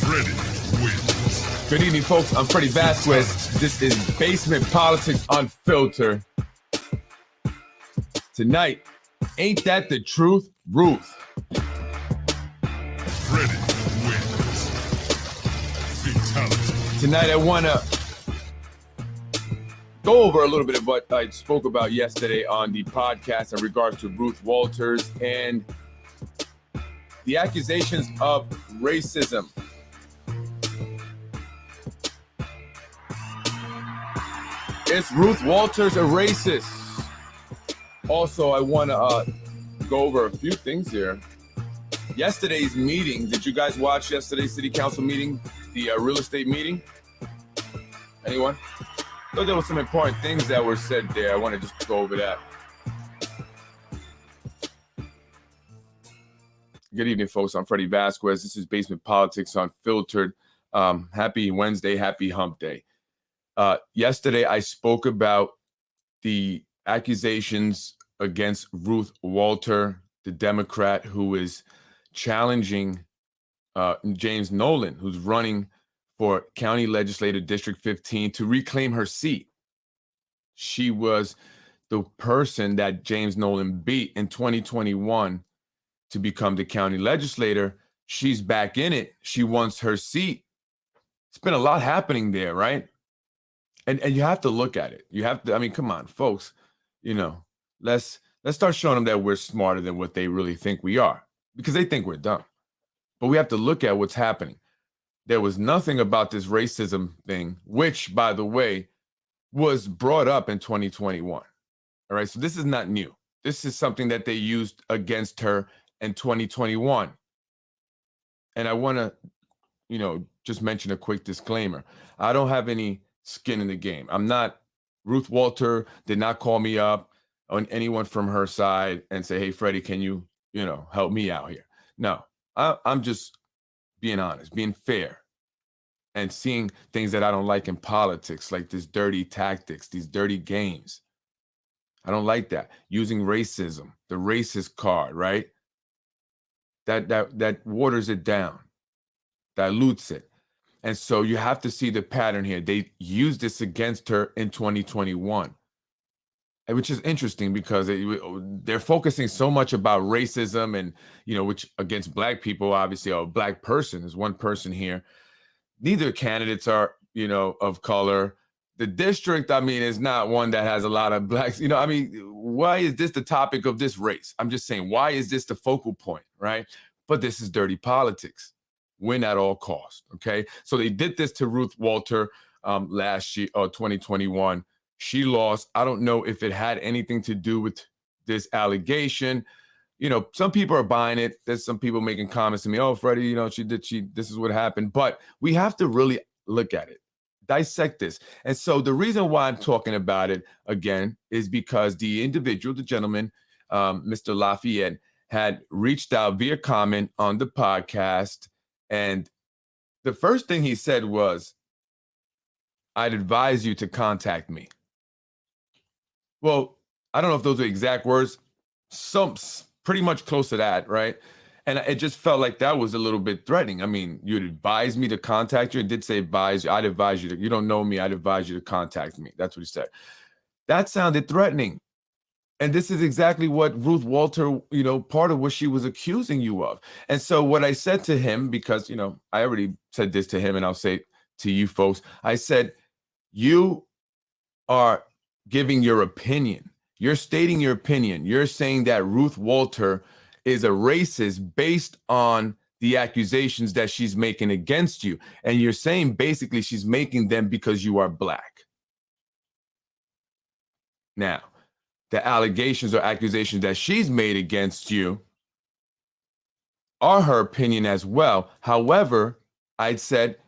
Freddy wins. Good evening, folks. I'm Freddy Vasquez. This is Basement Politics Unfiltered. Tonight, ain't that the truth? Ruth. Freddy wins. Fatality. Tonight, I want to go over a little bit of what I spoke about yesterday on the podcast in regards to Ruth Walters and the accusations of racism. Is Ruth Walters a racist? Also, I want to go over a few things here. Yesterday's meeting, did you guys watch yesterday's city council meeting, the real estate meeting? Anyone? I thought there were some important things that were said there. I want to just go over that. Good evening, folks. I'm Freddy Vasquez. This is Basement Politics Unfiltered. Happy Wednesday. Happy hump day. Yesterday, I spoke about the accusations against Ruth Walter, the Democrat who is challenging James Nolan, who's running for County Legislator District 15 to reclaim her seat. She was the person that James Nolan beat in 2021 to become the county legislator. She's back in it. She wants her seat. It's been a lot happening there, right? And you have to look at it. You have to, I mean, come on, folks, you know, let's start showing them that we're smarter than what they really think we are, because they think we're dumb. But we have to look at what's happening. There was nothing about this racism thing, which, by the way, was brought up in 2021. All right, so this is not new. This is something that they used against her in 2021. And I want to, you know, just mention a quick disclaimer. I don't have any skin in the game. I'm not, Ruth Walter did not call me up on anyone from her side and say, hey, Freddie, can you, help me out here? No, I'm just being honest, being fair, and seeing things that I don't like in politics, like this dirty tactics, these dirty games. I don't like that. Using racism, the racist card, right? That waters it down, dilutes it. And so you have to see the pattern here. They used this against her in 2021, which is interesting because they're focusing so much about racism and, which against Black people, obviously, or a Black person is one person here. Neither candidates are, of color. The district, is not one that has a lot of Blacks. Why is this the topic of this race? I'm just saying, why is this the focal point, right? But this is dirty politics. Win at all costs, okay? So they did this to Ruth Walter last year, 2021. She lost. I don't know if it had anything to do with this allegation. Some people are buying it. There's some people making comments to me, oh, Freddie, this is what happened. But we have to really look at it, dissect this. And so the reason why I'm talking about it again is because the individual, the gentleman, Mr. Lafayette, had reached out via comment on the podcast. And the first thing he said was, I'd advise you to contact me. Well, I don't know if those are exact words, some pretty much close to that, right? And it just felt like that was a little bit threatening. You'd advise me to contact you. It did say advise you. I'd advise you to, you don't know me, I'd advise you to contact me. That's what he said. That sounded threatening. And this is exactly what Ruth Walter, part of what she was accusing you of. And so what I said to him, because, I already said this to him and I'll say it to you folks. I said, you are giving your opinion. You're stating your opinion. You're saying that Ruth Walter is a racist based on the accusations that she's making against you. And you're saying basically she's making them because you are Black. Now, the allegations or accusations that she's made against you are her opinion as well. However, I said,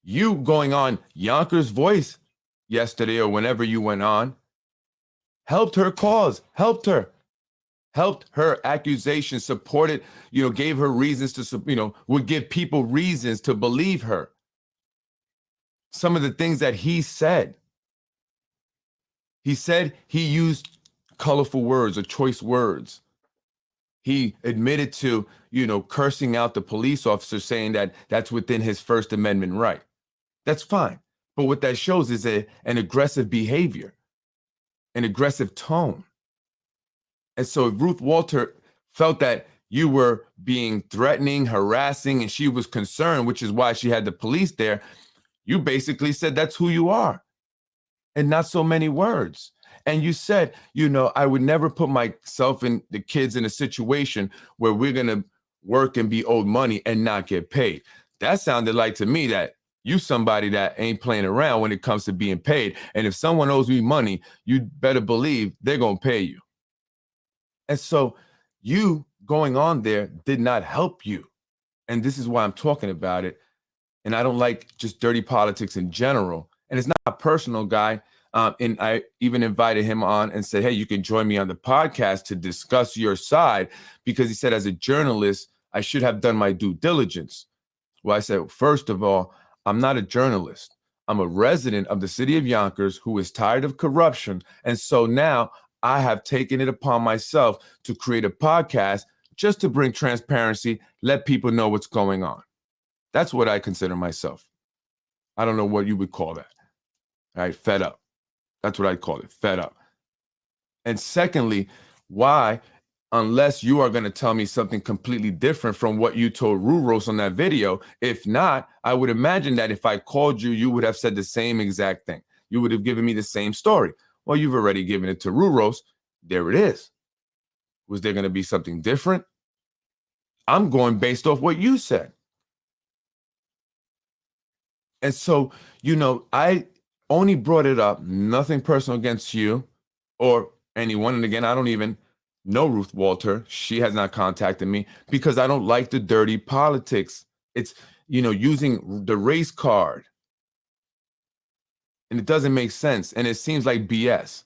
you going on Yonkers Voice yesterday or whenever you went on, helped her cause, helped her accusations, supported, gave her reasons to, would give people reasons to believe her. Some of the things that he said he used colorful words or choice words He admitted to, cursing out the police officer, saying that that's within his First Amendment right. That's fine. But what that shows is an aggressive behavior, an aggressive tone. And so if Ruth Walter felt that you were being threatening, harassing, and she was concerned, which is why she had the police there, you basically said that's who you are, and not so many words. And you said, I would never put myself and the kids in a situation where we're going to work and be owed money and not get paid. That sounded like to me that you somebody that ain't playing around when it comes to being paid. And if someone owes me money, you better believe they're going to pay you. And so you going on there did not help you. And this is why I'm talking about it. And I don't like just dirty politics in general. And it's not a personal, guy. And I even invited him on and said, hey, you can join me on the podcast to discuss your side, because he said, as a journalist, I should have done my due diligence. Well, I said, first of all, I'm not a journalist. I'm a resident of the city of Yonkers who is tired of corruption. And so now I have taken it upon myself to create a podcast just to bring transparency, let people know what's going on. That's what I consider myself. I don't know what you would call that. All right, fed up. That's what I call it, fed up. And secondly, why, unless you are going to tell me something completely different from what you told Ruros on that video? If not, I would imagine that if I called you, you would have said the same exact thing. You would have given me the same story. Well, you've already given it to Ruros. There it is. Was there going to be something different? I'm going based off what you said. And so, I only brought it up, nothing personal against you or anyone. And again, I don't even know Ruth Walter. She has not contacted me because I don't like the dirty politics. It's, using the race card. And it doesn't make sense. And it seems like BS.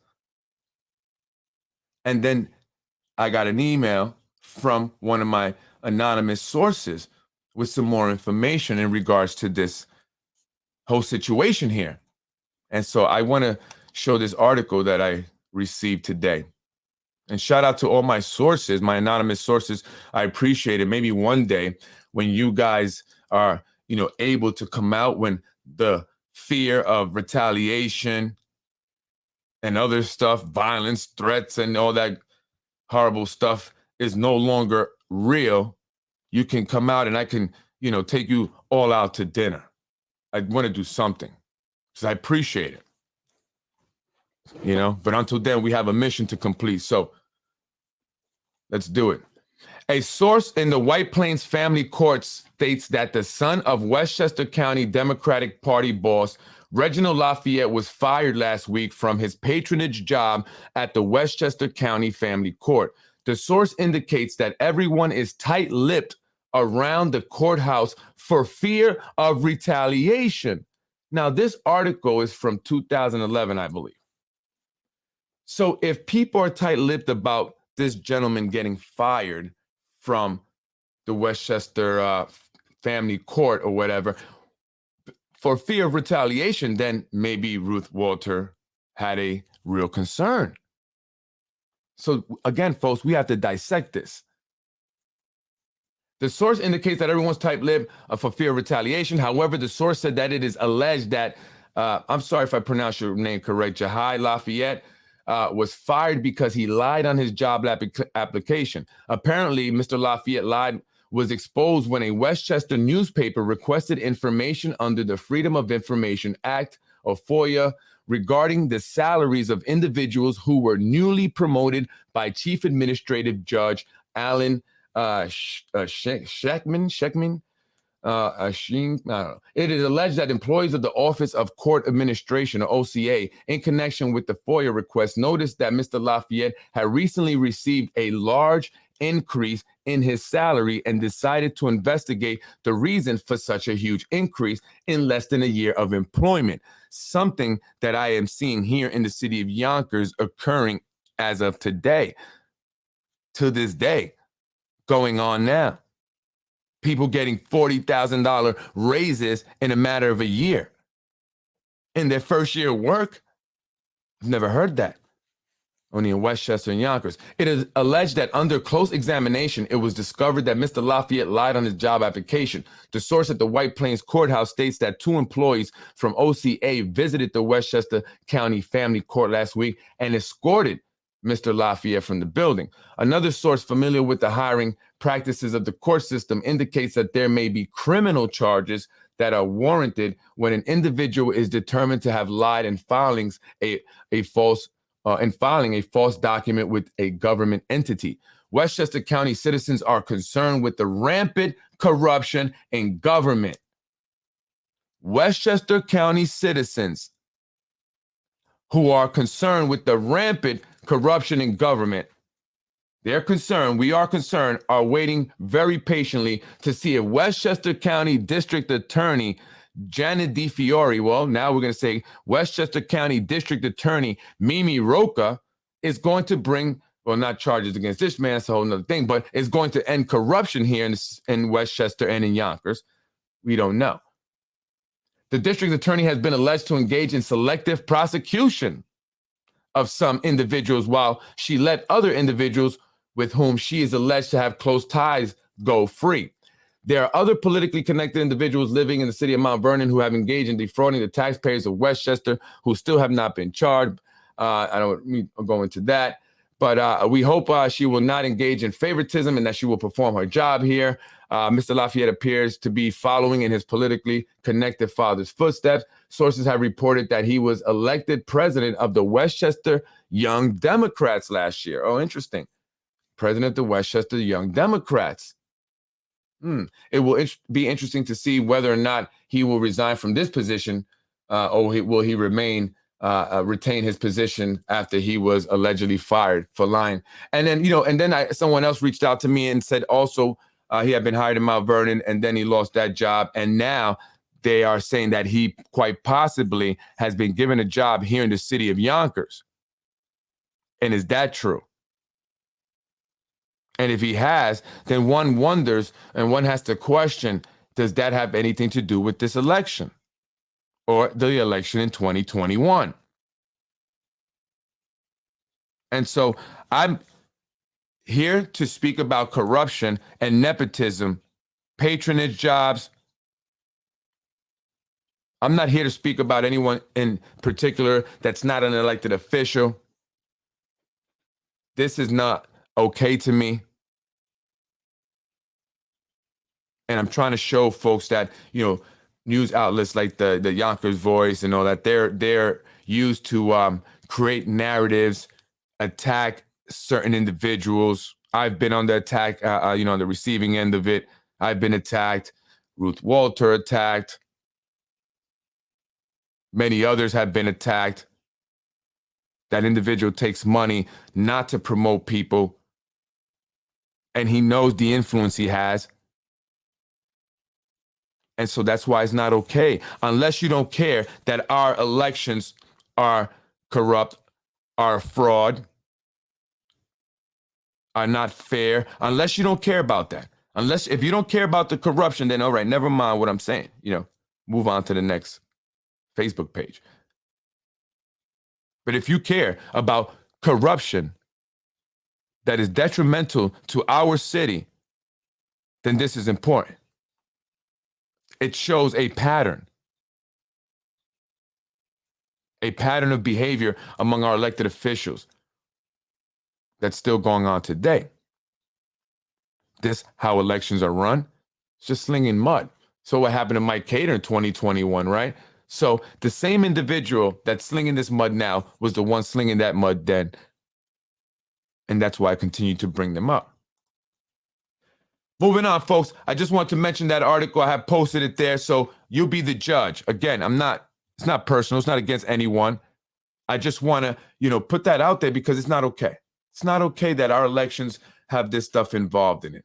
And then I got an email from one of my anonymous sources with some more information in regards to this whole situation here. And so I want to show this article that I received today. And shout out to all my sources, my anonymous sources. I appreciate it. Maybe one day when you guys are, able to come out, when the fear of retaliation and other stuff, violence, threats, and all that horrible stuff is no longer real, you can come out and I can, take you all out to dinner. I want to do something. So I appreciate it, but until then, we have a mission to complete. So let's do it. A source in the White Plains family court states that the son of Westchester County Democratic Party boss Reginald Lafayette was fired last week from his patronage job at the Westchester County Family Court. The source indicates that everyone is tight-lipped around the courthouse for fear of retaliation. Now, this article is from 2011, I believe. So if people are tight-lipped about this gentleman getting fired from the Westchester family court or whatever, for fear of retaliation, then maybe Ruth Walter had a real concern. So again, folks, we have to dissect this. The source indicates that everyone's tight-lipped for fear of retaliation. However, the source said that it is alleged that, I'm sorry if I pronounce your name correct, Jahai Lafayette was fired because he lied on his job application. Apparently, Mr. Lafayette was exposed when a Westchester newspaper requested information under the Freedom of Information Act, or FOIA, regarding the salaries of individuals who were newly promoted by Chief Administrative Judge Alan Sheckman. It is alleged that employees of the Office of Court Administration, or OCA, in connection with the FOIA request, noticed that Mr. Lafayette had recently received a large increase in his salary and decided to investigate the reason for such a huge increase in less than a year of employment. Something that I am seeing here in the city of Yonkers occurring as of today, to this day, going on now. People getting $40,000 raises in a matter of a year in their first year of work. I've never heard that. only in Westchester and Yonkers. It is alleged that under close examination, it was discovered that Mr. Lafayette lied on his job application. The source at the White Plains Courthouse states that 2 employees from OCA visited the Westchester County Family Court last week and escorted Mr. Lafayette from the building. Another source familiar with the hiring practices of the court system indicates that there may be criminal charges that are warranted when an individual is determined to have lied in filing a false document with a government entity. Westchester County citizens are concerned with the rampant corruption in government. Westchester County citizens who are concerned with the rampant corruption in government, they're concerned, we are concerned, are waiting very patiently to see if Westchester County District Attorney Janet DeFiore, well, now we're going to say Westchester County District Attorney Mimi Roca is going to bring, well, not charges against this man, it's a whole nother thing, but is going to end corruption here in Westchester and in Yonkers. We don't know. The district attorney has been alleged to engage in selective prosecution of some individuals while she let other individuals with whom she is alleged to have close ties go free. There are other politically connected individuals living in the city of Mount Vernon who have engaged in defrauding the taxpayers of Westchester who still have not been charged. I don't go into that, but we hope she will not engage in favoritism and that she will perform her job here. Mr. Lafayette appears to be following in his politically connected father's footsteps. Sources have reported that he was elected president of the Westchester Young Democrats last year. Oh, interesting. President of the Westchester Young Democrats. It will be interesting to see whether or not he will resign from this position or will he retain his position after he was allegedly fired for lying. And then, someone else reached out to me and said also he had been hired in Mount Vernon and then he lost that job. And now they are saying that he quite possibly has been given a job here in the city of Yonkers. And is that true? And if he has, then one wonders and one has to question, does that have anything to do with this election or the election in 2021? And so I'm here to speak about corruption and nepotism, patronage jobs. I'm not here to speak about anyone in particular that's not an elected official. This is not okay to me. And I'm trying to show folks that, news outlets like the Yonkers Voice and all that, they're used to create narratives, attack certain individuals. I've been on the attack, on the receiving end of it. I've been attacked. Ruth Walter attacked. Many others have been attacked. That individual takes money not to promote people, and he knows the influence he has. And so that's why it's not okay. Unless you don't care that our elections are corrupt, are fraud, are not fair, unless you don't care about that. If you don't care about the corruption, then all right, never mind what I'm saying. Move on to the next Facebook page. But if you care about corruption that is detrimental to our city, then this is important. It shows a pattern of behavior among our elected officials that's still going on today. This how elections are run. It's just slinging mud. So what happened to Mike Cater in 2021, right? So the same individual that's slinging this mud now was the one slinging that mud then. And that's why I continue to bring them up. Moving on, folks, I just want to mention that article. I have posted it there, so you'll be the judge. Again, it's not personal. It's not against anyone. I just want to, put that out there because it's not okay. It's not okay that our elections have this stuff involved in it,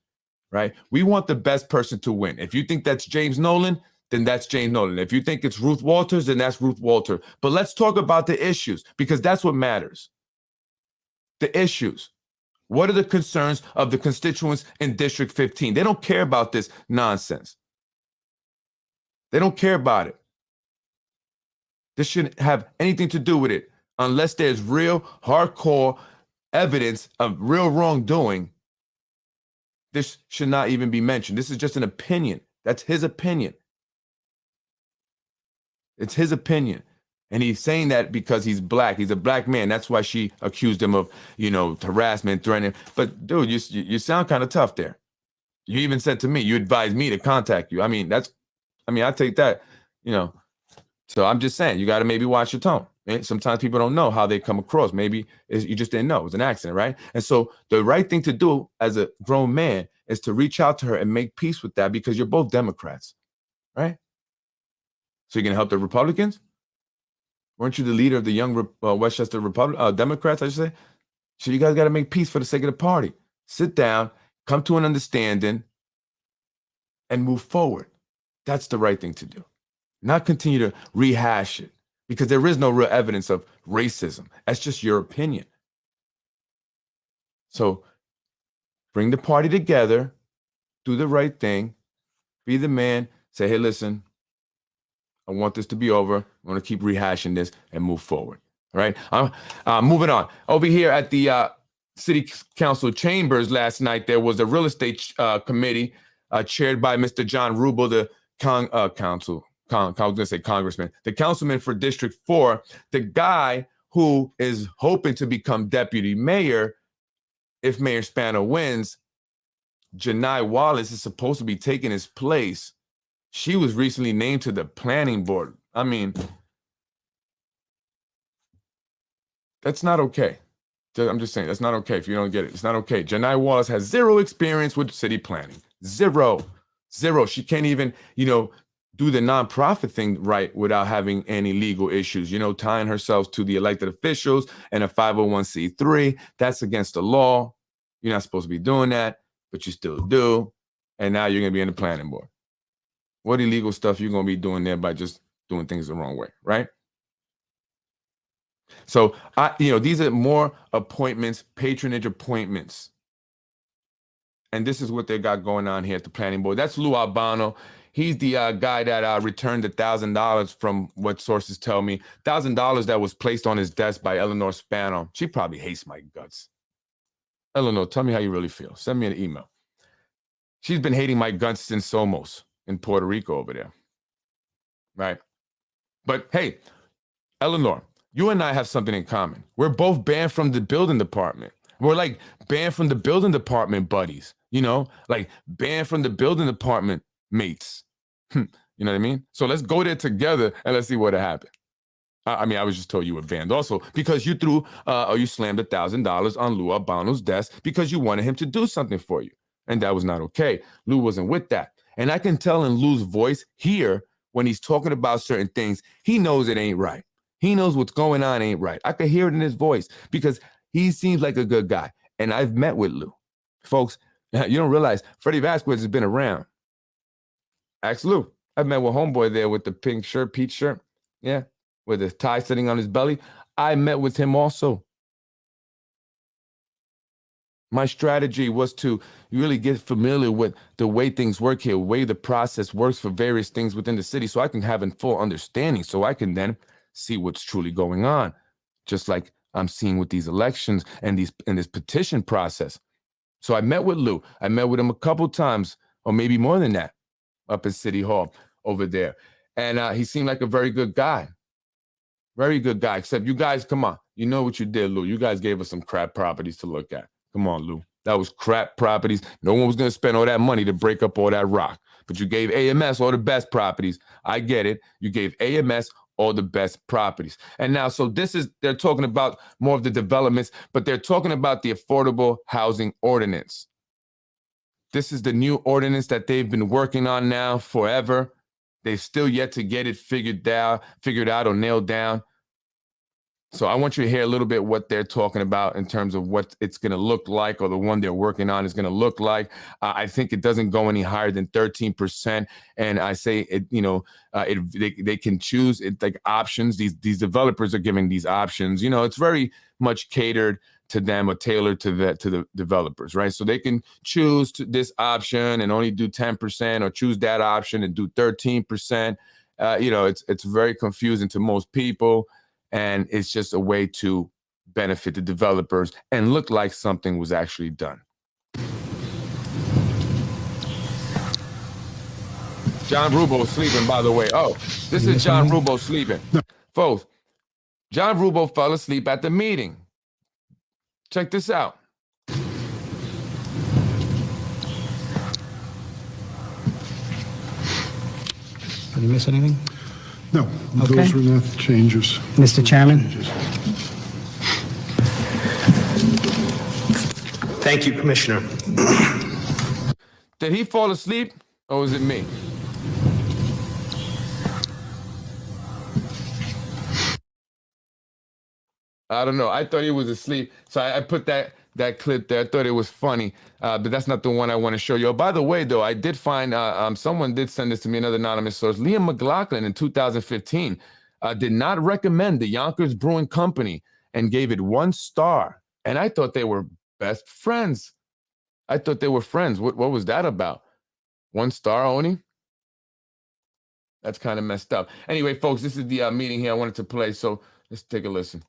right? We want the best person to win. If you think that's James Nolan, then that's James Nolan. If you think it's Ruth Walters, then that's Ruth Walter. But let's talk about the issues because that's what matters. The issues. What are the concerns of the constituents in District 15? They don't care about this nonsense. They don't care about it. This shouldn't have anything to do with it unless there's real, hardcore, evidence of real wrongdoing, this should not even be mentioned. This is just an opinion. That's his opinion. It's his opinion. And he's saying that because he's black. He's a black man. That's why she accused him of, harassment, threatening. But dude, you sound kind of tough there. You even said to me, you advised me to contact you. I take that, So I'm just saying, you got to maybe watch your tone. Right? Sometimes people don't know how they come across. Maybe you just didn't know. It was an accident, right? And so the right thing to do as a grown man is to reach out to her and make peace with that, because you're both Democrats, right? So you're going to help the Republicans? Weren't you the leader of the young Westchester Democrats, I should say? So you guys got to make peace for the sake of the party. Sit down, come to an understanding, and move forward. That's the right thing to do. Not continue to rehash it, because there is no real evidence of racism. That's just your opinion. So bring the party together, do the right thing, be the man, say, hey, listen, I want this to be over. I want to keep rehashing this and move forward. All right. Moving on. Over here at the City Council chambers last night, there was a real estate committee chaired by Mr. John Rubel, the congressman, the councilman for District 4, the guy who is hoping to become deputy mayor if Mayor Spano wins. Janai Wallace is supposed to be taking his place. She was recently named to the planning board. That's not okay. I'm just saying, that's not okay. If you don't get it, it's not okay. Janai Wallace has zero experience with city planning. Zero. She can't even, do the nonprofit thing right without having any legal issues, tying herself to the elected officials and a 501c3. That's against the law. You're not supposed to be doing that, but you still do. And now you're going to be in the planning board. What illegal stuff you're going to be doing there by just doing things the wrong way, right? So, these are more appointments, patronage appointments. And this is what they got going on here at the planning board. That's Lou Albano. He's the guy that returned $1,000 from what sources tell me. $1,000 that was placed on his desk by Eleanor Spano. She probably hates my guts. Eleanor, tell me how you really feel. Send me an email. She's been hating my guts since Somos in Puerto Rico over there. Right? But hey, Eleanor, you and I have something in common. We're both banned from the building department. We're like banned from the building department buddies, like banned from the building department mates. You know what I mean? So let's go there together and let's see what happened. I was just told you were banned also because you threw or you slammed $1,000 on Lou Albano's desk because you wanted him to do something for you. And that was not okay. Lou wasn't with that. And I can tell in Lou's voice here when he's talking about certain things, he knows it ain't right. He knows what's going on ain't right. I can hear it in his voice because he seems like a good guy. And I've met with Lou. Folks, you don't realize Freddy Vasquez has been around. Ask Lou. I've met with homeboy there with the pink shirt, peach shirt. Yeah, with the tie sitting on his belly. I met with him also. My strategy was to really get familiar with the way things work here, the way the process works for various things within the city, so I can have a full understanding, so I can then see what's truly going on, just like I'm seeing with these elections and this petition process. So I met with Lou. I met with him a couple times, or maybe more than that, up at City Hall over there. And he seemed like a very good guy. Very good guy, except you guys, come on. You know what you did, Lou. You guys gave us some crap properties to look at. Come on, Lou. That was crap properties. No one was going to spend all that money to break up all that rock. But you gave AMS all the best properties. I get it. You gave AMS all the best properties. And now, so they're talking about more of the developments, but they're talking about the Affordable Housing Ordinance. This is the new ordinance that they've been working on now forever. They've still yet to get it figured out or nailed down. So I want you to hear a little bit what they're talking about in terms of what it's going to look like, or the one they're working on is going to look like. I think it doesn't go any higher than 13%. And I say they can choose it, like options. These developers are giving these options. It's very much catered to them or tailored to the developers, right? So they can choose this option and only do 10%, or choose that option and do 13%. It's very confusing to most people. And it's just a way to benefit the developers and look like something was actually done. John Rubo sleeping, by the way. Oh, this is John Rubo sleeping. Folks, John Rubo fell asleep at the meeting. Check this out. Did you miss anything? No, Okay. those were not the changes. Mr. Chairman? Thank you, Commissioner. Did he fall asleep or was it me? I don't know. I thought he was asleep. So I put that clip there. I thought it was funny, but that's not the one I want to show you. Oh, by the way, though, I did find someone did send this to me, another anonymous source. Liam McLaughlin in 2015 did not recommend the Yonkers Brewing Company and gave it 1 star. And I thought they were best friends. I thought they were friends. What was that about? 1 star only? That's kind of messed up. Anyway, folks, this is the meeting here I wanted to play. So let's take a listen.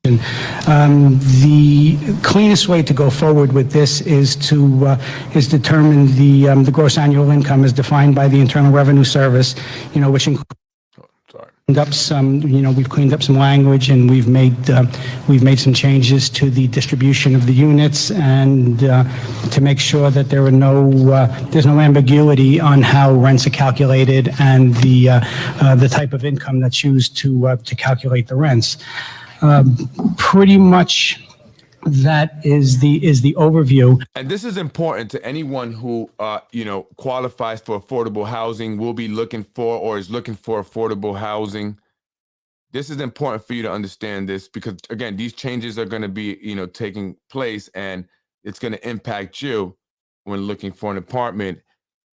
The cleanest way to go forward with this is to determine the gross annual income as defined by the Internal Revenue Service, which includes up some, we've cleaned up some language and we've made some changes to the distribution of the units and to make sure that there's no ambiguity on how rents are calculated and the type of income that's used to calculate the rents. Pretty much that is the overview. And this is important to anyone who, qualifies for affordable housing, will be looking for or is looking for affordable housing. This is important for you to understand this because, again, these changes are going to be, taking place and it's going to impact you when looking for an apartment,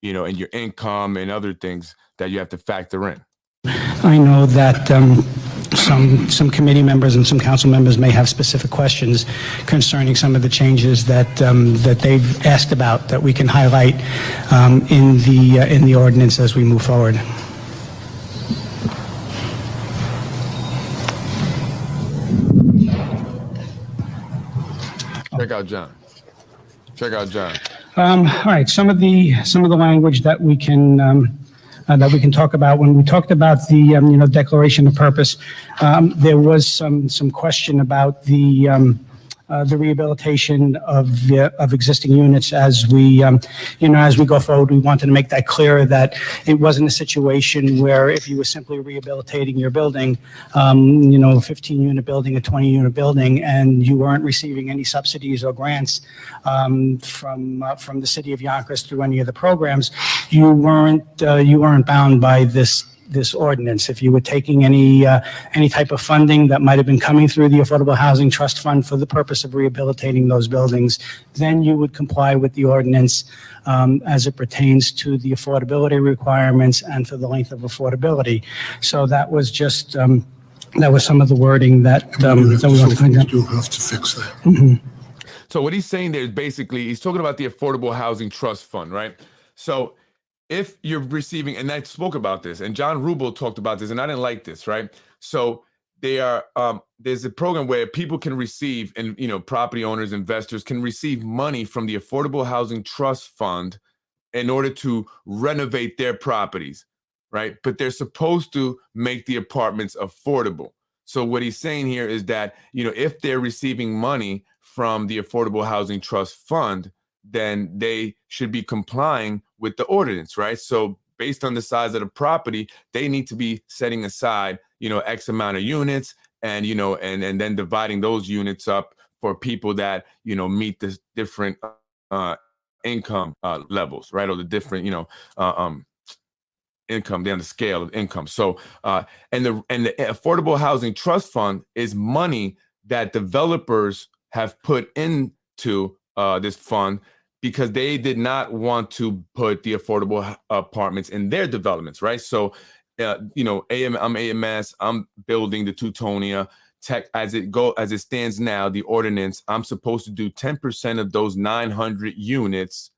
and your income and other things that you have to factor in. I know that some committee members and some council members may have specific questions concerning some of the changes that they've asked about that we can highlight in the ordinance as we move forward. Check out John. All right, some of the language that we can talk about. When we talked about the declaration of purpose, there was some question about the rehabilitation of existing units as we go forward. We wanted to make that clear that it wasn't a situation where if you were simply rehabilitating your building, a 15-unit building, a 20-unit building, and you weren't receiving any subsidies or grants from the city of Yonkers through any of the programs, you weren't bound by this ordinance. If you were taking any type of funding that might have been coming through the Affordable Housing Trust Fund for the purpose of rehabilitating those buildings, then you would comply with the ordinance as it pertains to the affordability requirements and for the length of affordability. So that was just that was some of the wording that we want to clean up. You'll have to fix that. Mm-hmm. So what he's saying there is basically he's talking about the Affordable Housing Trust Fund, right? So if you're receiving, and I spoke about this, and John Rubel talked about this, and I didn't like this, right? So they are there's a program where people can receive, and property owners, investors can receive money from the Affordable Housing Trust Fund in order to renovate their properties, right? But they're supposed to make the apartments affordable. So what he's saying here is that if they're receiving money from the Affordable Housing Trust Fund, then they should be complying with the ordinance, right? So based on the size of the property, they need to be setting aside, X amount of units and, and then dividing those units up for people that, meet the different income levels, right? Or the different, income, they're on the scale of income. So, and the Affordable Housing Trust Fund is money that developers have put into this fund because they did not want to put the affordable apartments in their developments, right? So, I'm AMS, I'm building the Teutonia Tech as it stands now, the ordinance, I'm supposed to do 10% of those 900 units.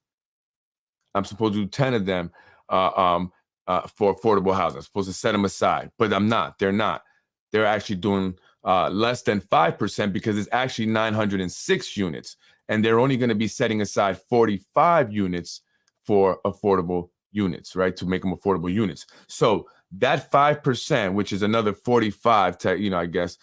I'm supposed to do 10 of them for affordable housing. I'm supposed to set them aside, but I'm not. They're not. They're actually doing less than 5% because it's actually 906 units. And they're only going to be setting aside 45 units for affordable units, right? To make them affordable units. So that 5%, which is another 45, I guess,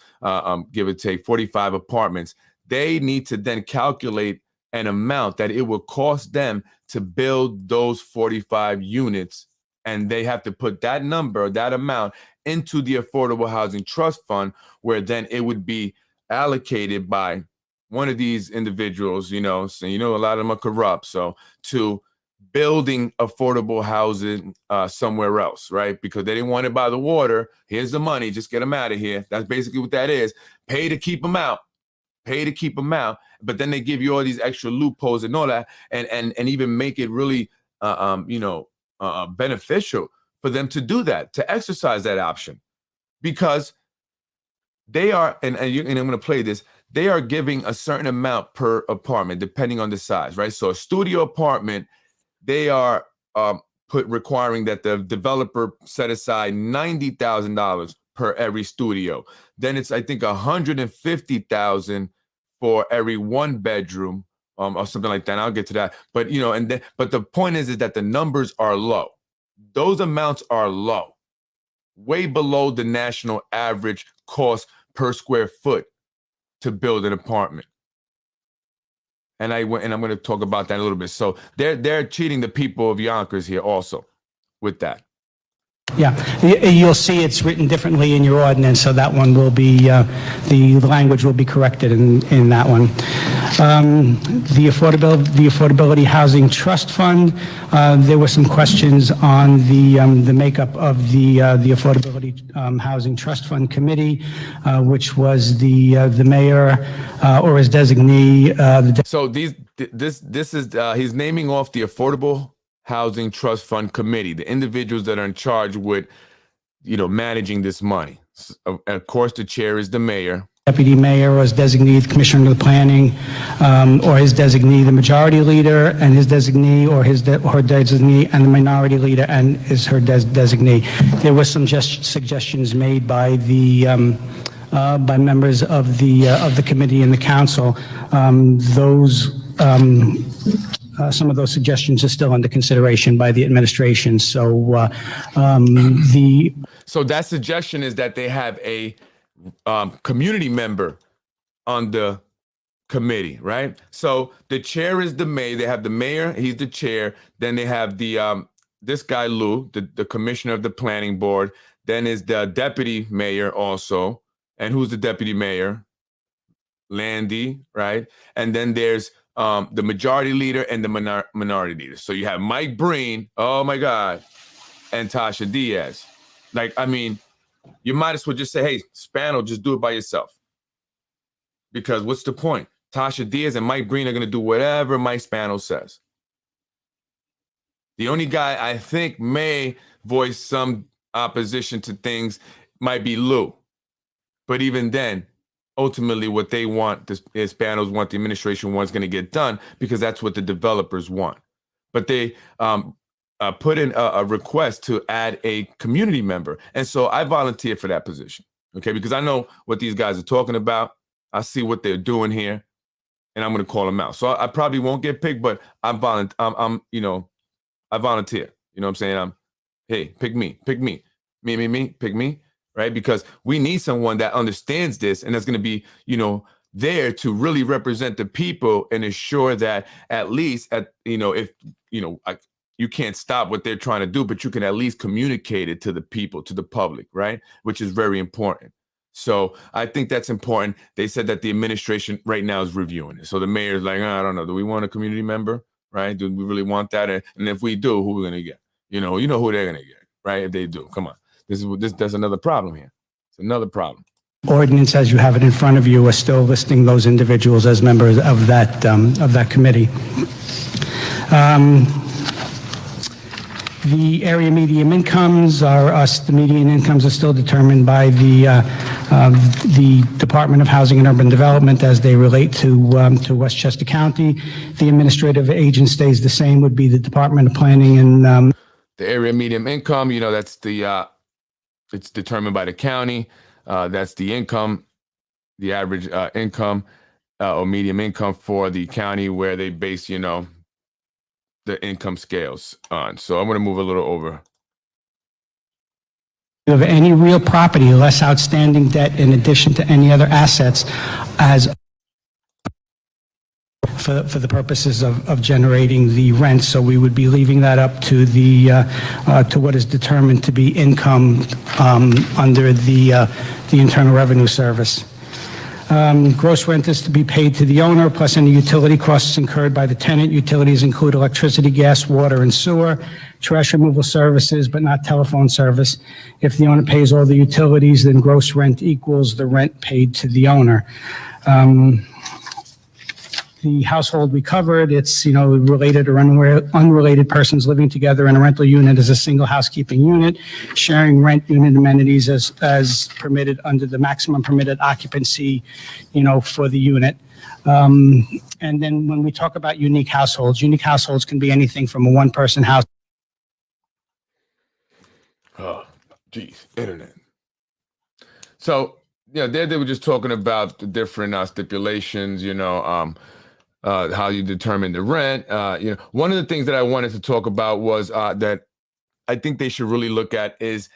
give or take 45 apartments, they need to then calculate an amount that it will cost them to build those 45 units. And they have to put that number, that amount into the Affordable Housing Trust Fund, where then it would be allocated by one of these individuals, so a lot of them are corrupt. So to building affordable housing somewhere else, right? Because they didn't want it by the water. Here's the money. Just get them out of here. That's basically what that is. Pay to keep them out. Pay to keep them out. But then they give you all these extra loopholes and all that, and even make it really, beneficial for them to do that, to exercise that option, because they are, and I'm going to play this. They are giving a certain amount per apartment, depending on the size, right? So a studio apartment, they are requiring that the developer set aside $90,000 per every studio. Then it's, I think, $150,000 for every one bedroom, or something like that. And I'll get to that. But but the point is that the numbers are low. Those amounts are low, way below the national average cost per square foot to build an apartment. And I'm going to talk about that a little bit. So they're cheating the people of Yonkers here also with that. Yeah, you'll see it's written differently in your ordinance, so that one will be, the language will be corrected in that one. The Affordability Housing Trust Fund, there were some questions on the makeup of the Affordability Housing Trust Fund Committee, which was the mayor or his designee. So this is he's naming off the Affordable Housing Trust Fund Committee, the individuals that are in charge with, managing this money. Of course, the chair is the mayor. Deputy mayor or his designee, the commissioner of the planning, or his designee, the majority leader, and his designee, or her designee, and the minority leader and is her designee. There were some suggestions made by the by members of the committee and the council. Some of those suggestions are still under consideration by the administration. So So that suggestion is that they have a community member on the committee, right? So the chair is the mayor. They have the mayor, he's the chair. Then they have the this guy Lou, the commissioner of the planning board. Then is the deputy mayor also. And who's the deputy mayor? Landy, right? And then there's the majority leader and the minority leader. So you have Mike Breen, oh my God, and Tasha Diaz. You might as well just say, hey, Spano, just do it by yourself. Because what's the point? Tasha Diaz and Mike Breen are going to do whatever Mike Spano says. The only guy I think may voice some opposition to things might be Lou. But even then, ultimately what they want, the Hispanos want, the administration wants, going to get done because that's what the developers want. But they put in a request to add a community member. And so I volunteered for that position, okay? Because I know what these guys are talking about. I see what they're doing here, and I'm going to call them out. So I probably won't get picked, but I volunteer. You know what I'm saying? Hey, pick me, pick me, pick me. Right? Because we need someone that understands this and that's going to be, there to really represent the people and ensure that at least you can't stop what they're trying to do, but you can at least communicate it to the people, to the public, right? Which is very important. So I think that's important. They said that the administration right now is reviewing it. So the mayor's like, I don't know. Do we want a community member? Right? Do we really want that? And if we do, who are we going to get? You know who they're going to get, right? If they do, come on. That's another problem here. It's another problem. Ordinance, as you have it in front of you, are still listing those individuals as members of that committee. The area median incomes the median incomes are still determined by the Department of Housing and Urban Development as they relate to Westchester County. The administrative agent stays the same, would be the Department of Planning and the area median income. That's it's determined by the county. That's the income the average income or medium income for the county where they base, the income scales on. So I'm going to move a little over. Of any real property, less outstanding debt in addition to any other assets as for the purposes of generating the rent. So we would be leaving that up to the to what is determined to be income under the Internal Revenue Service. Gross rent is to be paid to the owner, plus any utility costs incurred by the tenant. Utilities include electricity, gas, water, and sewer, trash removal services, but not telephone service. If the owner pays all the utilities, then gross rent equals the rent paid to the owner. The household we covered, it's, related or unrelated persons living together in a rental unit as a single housekeeping unit, sharing rent unit amenities as permitted under the maximum permitted occupancy, for the unit. And then when we talk about unique households can be anything from a one-person house. Oh, geez, internet. So, there they were just talking about the different stipulations, how you determine the rent. One of the things that I wanted to talk about was that I think they should really look at is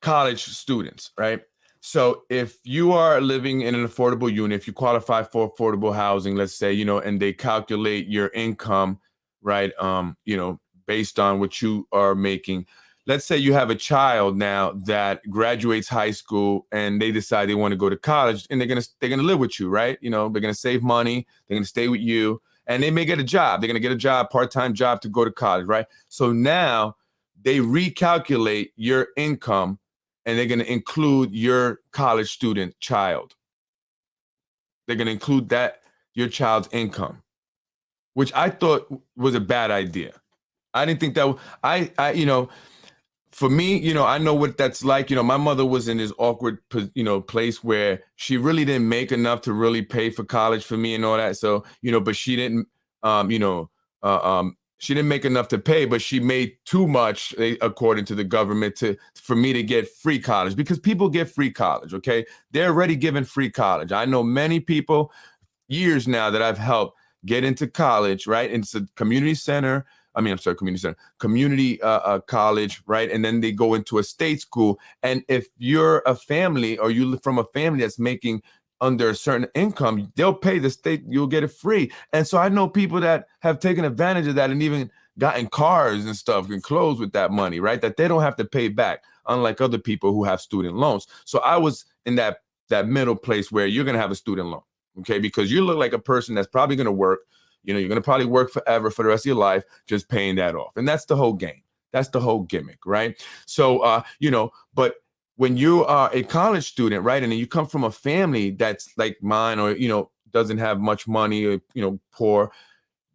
college students, right? So if you are living in an affordable unit, if you qualify for affordable housing, let's say, and they calculate your income, right, based on what you are making. Let's say you have a child now that graduates high school and they decide they want to go to college, and they're gonna live with you, right? They're gonna save money, they're gonna stay with you, and they may get a job. They're gonna get a job, part-time job to go to college, right? So now they recalculate your income and they're gonna include your college student child. They're gonna include your child's income, which I thought was a bad idea. I didn't think that for me, I know what that's like. My mother was in this awkward, place where she really didn't make enough to really pay for college for me and all that. So, but she didn't, she didn't make enough to pay, but she made too much, according to the government, for me to get free college, because people get free college. Okay. They're already given free college. I know many people years now that I've helped get into college, right? It's a community college, right? And then they go into a state school. And if you're a family or you live from a family that's making under a certain income, they'll pay the state, you'll get it free. And so I know people that have taken advantage of that and even gotten cars and stuff and clothes with that money, right? That they don't have to pay back, unlike other people who have student loans. So I was in that middle place where you're going to have a student loan, okay? Because you look like a person that's probably going to work. You're going to probably work forever for the rest of your life, just paying that off. And that's the whole game. That's the whole gimmick, right? So, but when you are a college student, right, and then you come from a family that's like mine, or, doesn't have much money, or, poor,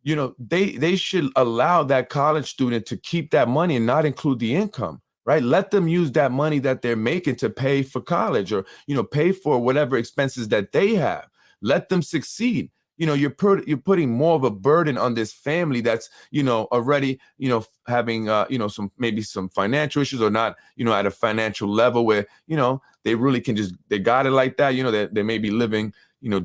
they should allow that college student to keep that money and not include the income, right? Let them use that money that they're making to pay for college, or, pay for whatever expenses that they have. Let them succeed. You're putting more of a burden on this family that's, already, having, some financial issues, or not, at a financial level where, they really can they got it like that, they may be living,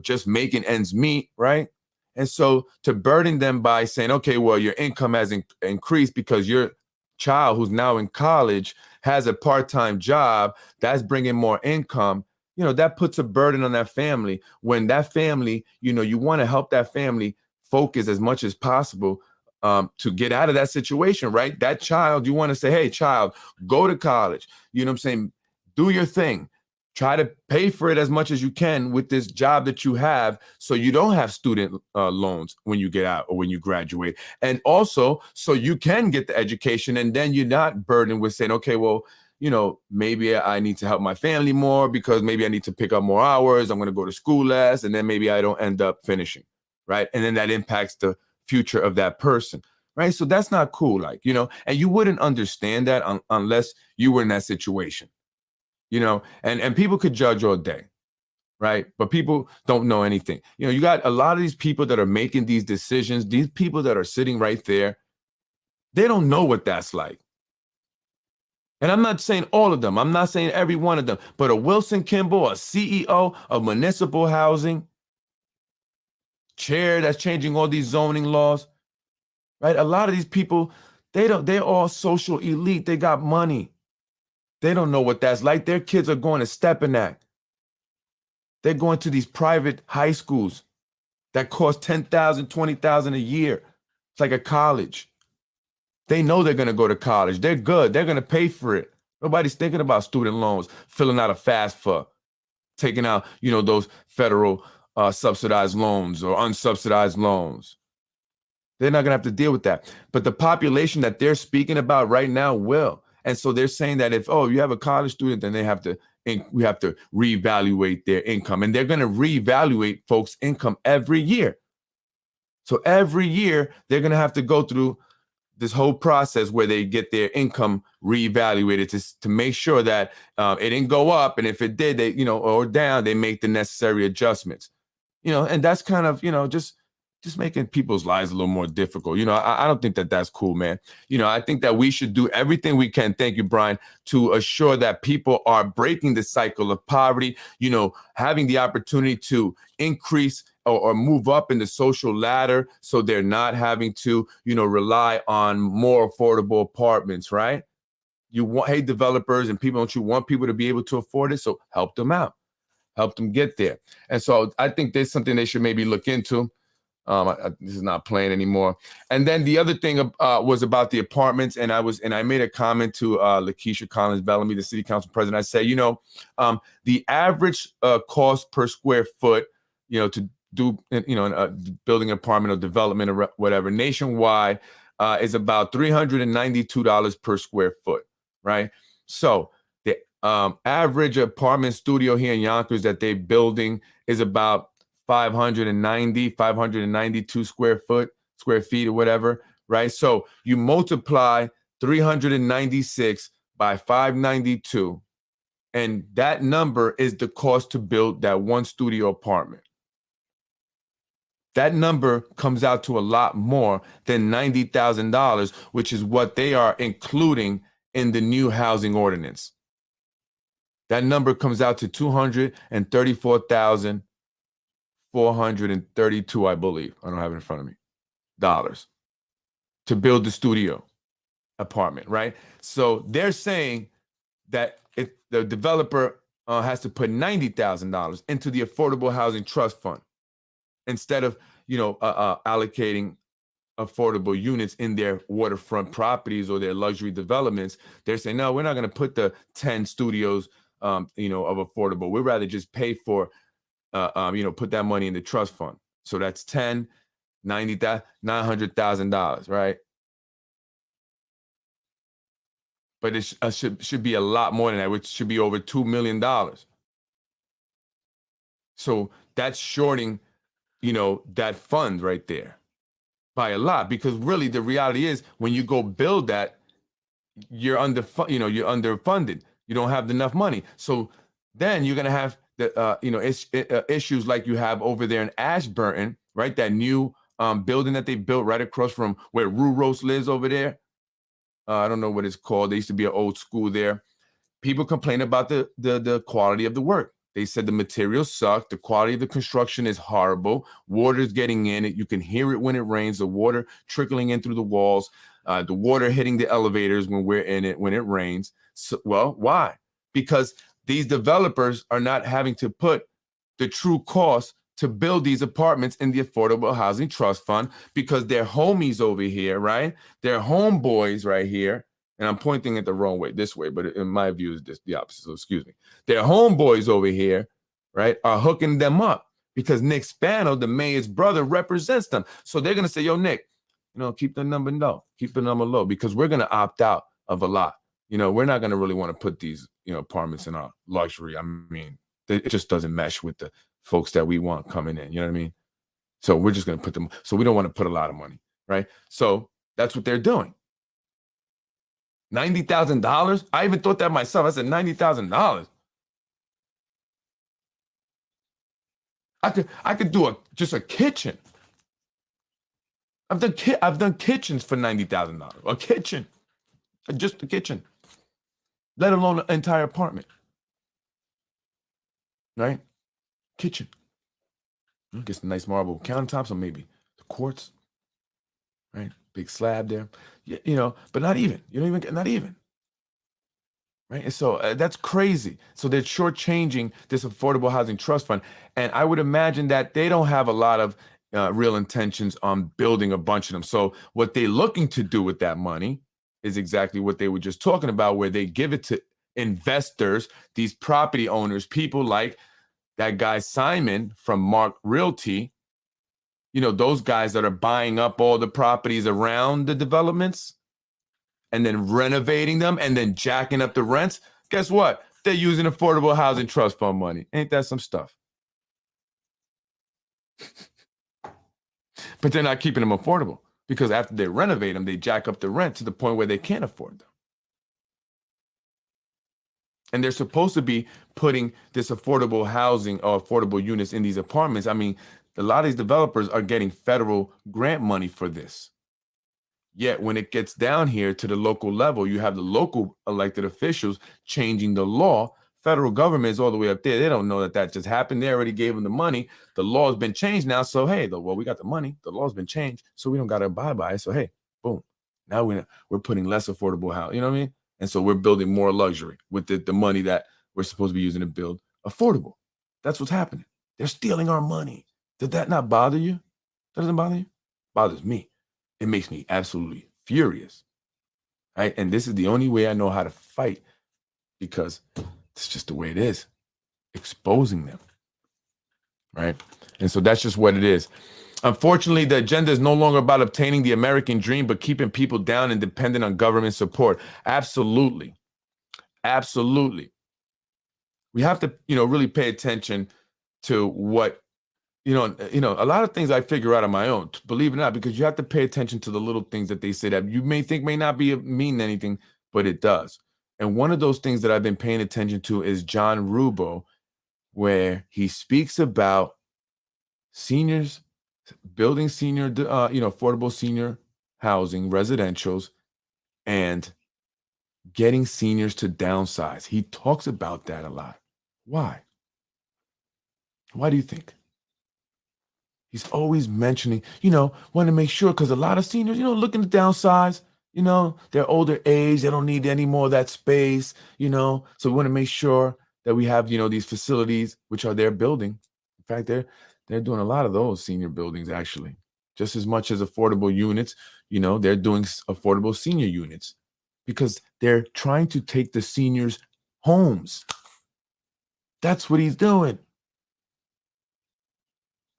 just making ends meet, right? And so to burden them by saying, okay, well, your income has increased because your child who's now in college has a part-time job that's bringing more income, that puts a burden on that family, when that family, you want to help that family focus as much as possible to get out of that situation, right? That child, you want to say, hey, child, go to college. You know what I'm saying? Do your thing. Try to pay for it as much as you can with this job that you have, so you don't have student loans when you get out or when you graduate. And also, so you can get the education, and then you're not burdened with saying, okay, well, maybe I need to help my family more because maybe I need to pick up more hours. I'm going to go to school less, and then maybe I don't end up finishing, right? And then that impacts the future of that person, right? So that's not cool, and you wouldn't understand that unless you were in that situation, and people could judge all day, right? But people don't know anything. You got a lot of these people that are making these decisions, these people that are sitting right there, they don't know what that's like. And I'm not saying all of them. I'm not saying every one of them. But a Wilson Kimball, a CEO of municipal housing, chair that's changing all these zoning laws, right? A lot of these people, they're all social elite. They got money. They don't know what that's like. Their kids are going to Stepanak. They're going to these private high schools that cost $10,000, $20,000 a year. It's like a college. They know they're going to go to college. They're good. They're going to pay for it. Nobody's thinking about student loans, filling out a FAFSA, taking out, those federal subsidized loans or unsubsidized loans. They're not going to have to deal with that. But the population that they're speaking about right now will. And so they're saying that if you have a college student, then we have to reevaluate their income. And they're going to reevaluate folks' income every year. So every year, they're going to have to go through this whole process where they get their income reevaluated to make sure that it didn't go up. And if it did, they, or down, they make the necessary adjustments. And that's kind of, just making people's lives a little more difficult. I don't think that that's cool, man. I think that we should do everything we can, thank you, Brian, to assure that people are breaking the cycle of poverty, having the opportunity to increase or move up in the social ladder so they're not having to, rely on more affordable apartments, right? Hey, developers and people, don't you want people to be able to afford it? So help them out, help them get there. And so I think there's something they should maybe look into. This is not playing anymore. And then the other thing was about the apartments. And I made a comment to Lakeisha Collins Bellamy, the city council president. I said, the average cost per square foot, to do, building an apartment or development or whatever nationwide is about $392 per square foot, right? So the average apartment studio here in Yonkers that they're building is about 592 square feet or whatever, right? So you multiply 396 by 592, and that number is the cost to build that one studio apartment. That number comes out to a lot more than $90,000, which is what they are including in the new housing ordinance. That number comes out to $234,432, I believe. I don't have it in front of me. Dollars to build the studio apartment, right? So they're saying that if the developer has to put $90,000 into the Affordable Housing Trust Fund instead of, allocating affordable units in their waterfront properties or their luxury developments. They're saying, no, we're not going to put the 10 studios, of affordable. We'd rather just pay for put that money in the trust fund. So that's $900,000, right? But it should be a lot more than that, which should be over $2 million. So that's shorting, that fund right there by a lot, because really the reality is when you go build that, you're underfunded. You don't have enough money. So then you're going to have the issues like you have over there in Ashburton, right? That new building that they built right across from where Rue Roast lives over there. I don't know what it's called. There used to be an old school there. People complain about the quality of the work. They said the materials suck. The quality of the construction is horrible. Water's getting in it. You can hear it when it rains. The water trickling in through the walls. The water hitting the elevators when we're in it, when it rains. So, well, why? Because these developers are not having to put the true cost to build these apartments in the Affordable Housing Trust Fund because they're homies over here, right? They're homeboys right here. And I'm pointing it the wrong way, this way, but in my view, is this the opposite, so excuse me. Their homeboys over here, right, are hooking them up because Nick Spano, the mayor's brother, represents them. So they're going to say, yo, Nick, keep the number low, because we're going to opt out of a lot. We're not going to really want to put these, apartments in our luxury. I mean, it just doesn't mesh with the folks that we want coming in, you know what I mean? So we're just going to put them, so we don't want to put a lot of money, right? So that's what they're doing. $90,000? I even thought that myself. I said $90,000. I could do just a kitchen. I've done kitchens for $90,000. A kitchen, just a kitchen. let alone an entire apartment, right? Kitchen. Get some nice marble countertops or maybe the quartz, right? Big slab there. You know, but not even. You don't even get, not even. Right. And so that's crazy. So they're shortchanging this affordable housing trust fund. And I would imagine that they don't have a lot of real intentions on building a bunch of them. So what they're looking to do with that money is exactly what they were just talking about, where they give it to investors, these property owners, people like that guy Simon from Mark Realty, you know, those guys that are buying up all the properties around the developments and then renovating them and then jacking up the rents. Guess what? They're using affordable housing trust fund money. Ain't that some stuff? But they're not keeping them affordable because after they renovate them, they jack up the rent to the point where they can't afford them. And they're supposed to be putting this affordable housing or affordable units in these apartments. I mean, a lot of these developers are getting federal grant money for this. Yet when it gets down here to the local level, you have the local elected officials changing the law. Federal government is all the way up there. They don't know that that just happened. They already gave them the money. The law has been changed now. So, hey, well, we got the money. The law's been changed. So we don't got to abide by it. So, hey, boom. Now we're putting less affordable housing. You know what I mean? And so we're building more luxury with the money that we're supposed to be using to build affordable. That's what's happening. They're stealing our money. Did that not bother you? That doesn't bother you? Bothers me. It makes me absolutely furious. Right? And this is the only way I know how to fight because it's just the way it is. Exposing them. Right? And so that's just what it is. Unfortunately, the agenda is no longer about obtaining the American dream, but keeping people down and dependent on government support. Absolutely. Absolutely. We have to, really pay attention to what, a lot of things I figure out on my own, believe it or not, because you have to pay attention to the little things that they say that you may think may not mean anything, but it does. And one of those things that I've been paying attention to is John Rubo, where he speaks about seniors, building senior, affordable senior housing, residentials, and getting seniors to downsize. He talks about that a lot. Why? Why do you think? He's always mentioning, want to make sure, because a lot of seniors, looking to downsize, they're older age, they don't need any more of that space, so we want to make sure that we have, these facilities, which are their building. In fact, they're doing a lot of those senior buildings, actually, just as much as affordable units, they're doing affordable senior units because they're trying to take the seniors' homes. That's what he's doing.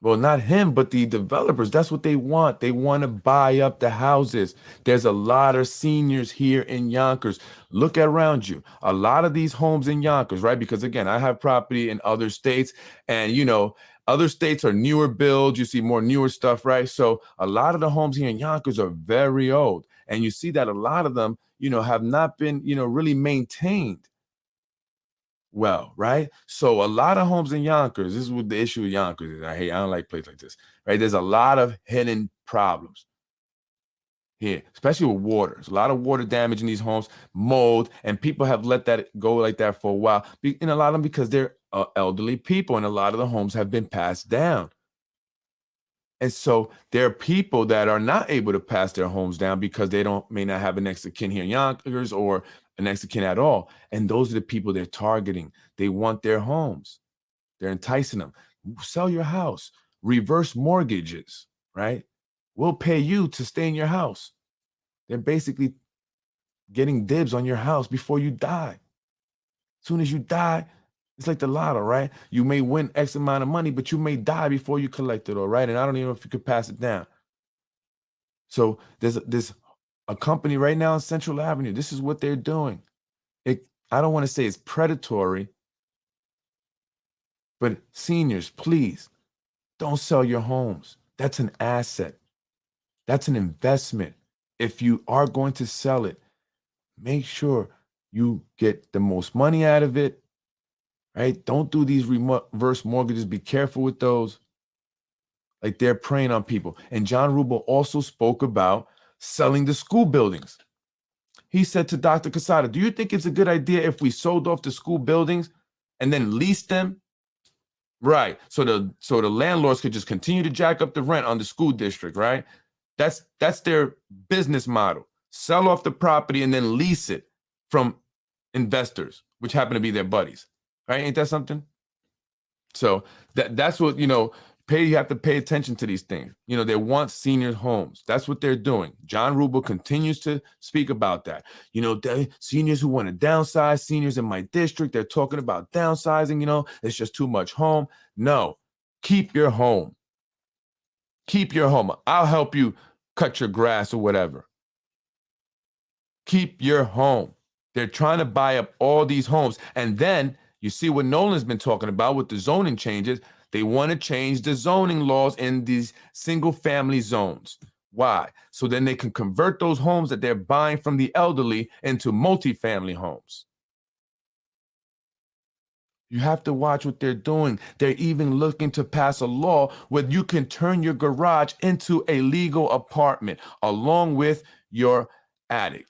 Well, not him, but the developers. That's what they want. They want to buy up the houses. There's a lot of seniors here in Yonkers. Look around you. A lot of these homes in Yonkers, right? Because again, I have property in other states and, other states are newer builds. You see more newer stuff, right? So a lot of the homes here in Yonkers are very old. And you see that a lot of them, have not been, really maintained well, right? So a lot of homes in Yonkers, this is what the issue with Yonkers is. I don't like places like this, right? There's a lot of hidden problems here, especially with water. There's a lot of water damage in these homes, mold, and people have let that go like that for a while. And a lot of them because they're elderly people, and a lot of the homes have been passed down. And so there are people that are not able to pass their homes down because they may not have a next of kin here in Yonkers or a next of kin at all. And those are the people they're targeting. They want their homes. They're enticing them. Sell your house. Reverse mortgages, right? We'll pay you to stay in your house. They're basically getting dibs on your house before you die. As soon as you die, it's like the lotto, right? You may win X amount of money, but you may die before you collect it, all right? And I don't even know if you could pass it down. So there's a company right now on Central Avenue. This is what they're doing. I don't want to say it's predatory, but seniors, please don't sell your homes. That's an asset. That's an investment. If you are going to sell it, make sure you get the most money out of it. Right? Don't do these reverse mortgages. Be careful with those. Like they're preying on people. And John Rubel also spoke about selling the school buildings. He said to Dr. Casada, do you think it's a good idea if we sold off the school buildings and then leased them? Right. So the landlords could just continue to jack up the rent on the school district, right? That's their business model. Sell off the property and then lease it from investors, which happen to be their buddies. Right? Ain't that something? So that's what, you have to pay attention to these things. They want senior homes. That's what they're doing. John Rubel continues to speak about that. The seniors who want to downsize, seniors in my district, they're talking about downsizing, it's just too much home. No, keep your home. Keep your home. I'll help you cut your grass or whatever. Keep your home. They're trying to buy up all these homes. And then you see what Nolan's been talking about with the zoning changes. They want to change the zoning laws in these single family zones. Why? So then they can convert those homes that they're buying from the elderly into multifamily homes. You have to watch what they're doing. They're even looking to pass a law where you can turn your garage into a legal apartment along with your attic.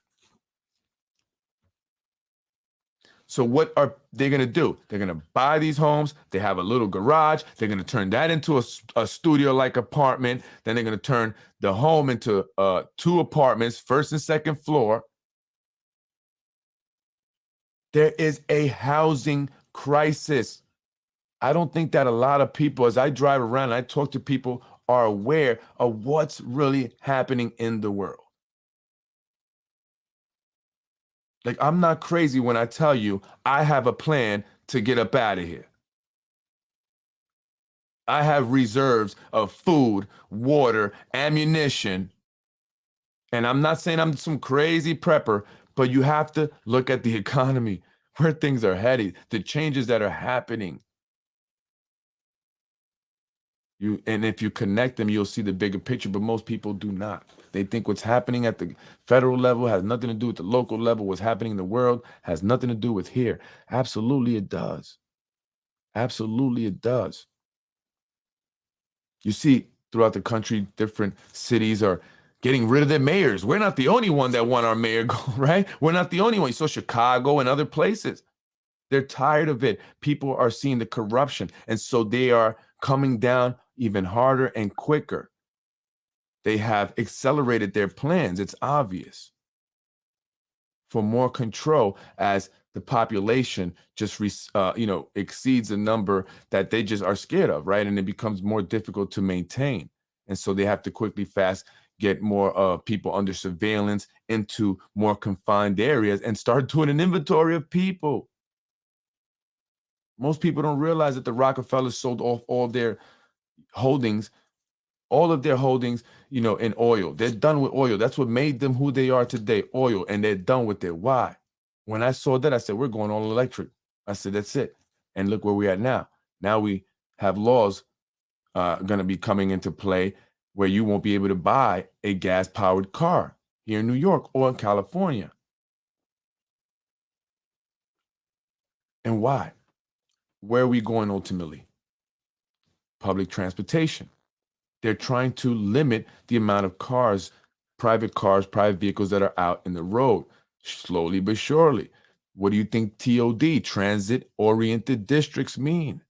So what are they going to do? They're going to buy these homes. They have a little garage. They're going to turn that into a studio-like apartment. Then they're going to turn the home into 2 apartments, first and second floor. There is a housing crisis. I don't think that a lot of people, as I drive around and I talk to people, are aware of what's really happening in the world. Like, I'm not crazy when I tell you I have a plan to get up out of here. I have reserves of food, water, ammunition. And I'm not saying I'm some crazy prepper, but you have to look at the economy, where things are headed, the changes that are happening. And if you connect them, you'll see the bigger picture, but most people do not. They think what's happening at the federal level has nothing to do with the local level. What's happening in the world has nothing to do with here. Absolutely it does. Absolutely it does. You see throughout the country, different cities are getting rid of their mayors. We're not the only one that want our mayor gone, right? We're not the only one. So Chicago and other places, they're tired of it. People are seeing the corruption. And so they are coming down even harder and quicker. They have accelerated their plans. It's obvious. For more control as the population just, exceeds the number that they just are scared of, right? And it becomes more difficult to maintain. And so they have to quickly, fast get more people under surveillance into more confined areas and start doing an inventory of people. Most people don't realize that the Rockefellers sold off all their holdings, all of their holdings, in oil. They're done with oil. That's what made them who they are today, oil, and they're done with it. Why? When I saw that, I said, we're going all electric. I said, that's it. And look where we're at now. Now we have laws going to be coming into play where you won't be able to buy a gas-powered car here in New York or in California. And why? Where are we going ultimately? Public transportation. They're trying to limit the amount of private vehicles that are out in the road, slowly but surely. What do you think TOD, transit-oriented districts, mean?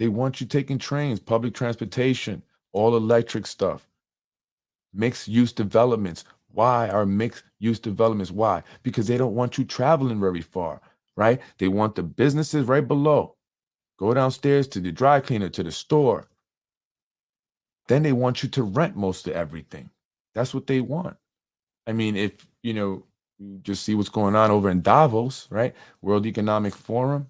They want you taking trains, public transportation, all electric stuff. Mixed-use developments. Why are mixed-use developments? Why? Because they don't want you traveling very far, right? They want the businesses right below. Go downstairs to the dry cleaner, to the store. Then they want you to rent most of everything. That's what they want. I mean, if, you just see what's going on over in Davos, right? World Economic Forum.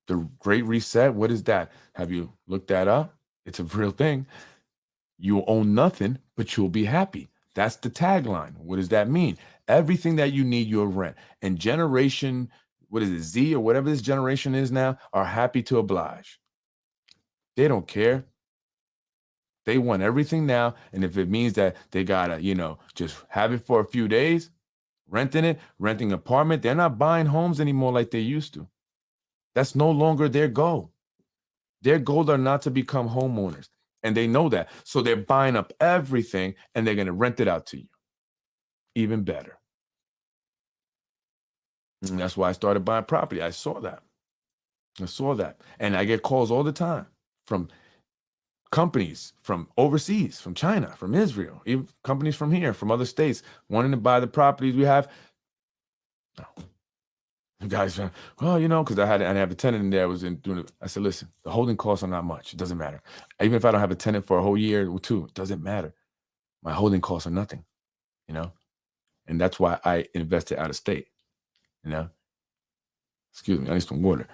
The Great Reset, what is that? Have you looked that up? It's a real thing. You own nothing, but you'll be happy. That's the tagline. What does that mean? Everything that you need, you'll rent. And generation, what is it, Z or whatever this generation is now, are happy to oblige. They don't care. They want everything now. And if it means that they gotta, just have it for a few days, renting an apartment, they're not buying homes anymore like they used to. That's no longer their goal. Their goals are not to become homeowners. And they know that. So they're buying up everything and they're going to rent it out to you. even better. And that's why I started buying property. I saw that. And I get calls all the time from companies from overseas, from China, from Israel, even companies from here, from other states, wanting to buy the properties we have. No. The guys, well, you know, because I have a tenant in there. I was doing it. I said, listen, the holding costs are not much. It doesn't matter. Even if I don't have a tenant for a whole year or two, it doesn't matter. My holding costs are nothing, you know? And that's why I invested out of state, you know? Excuse me, I need some water.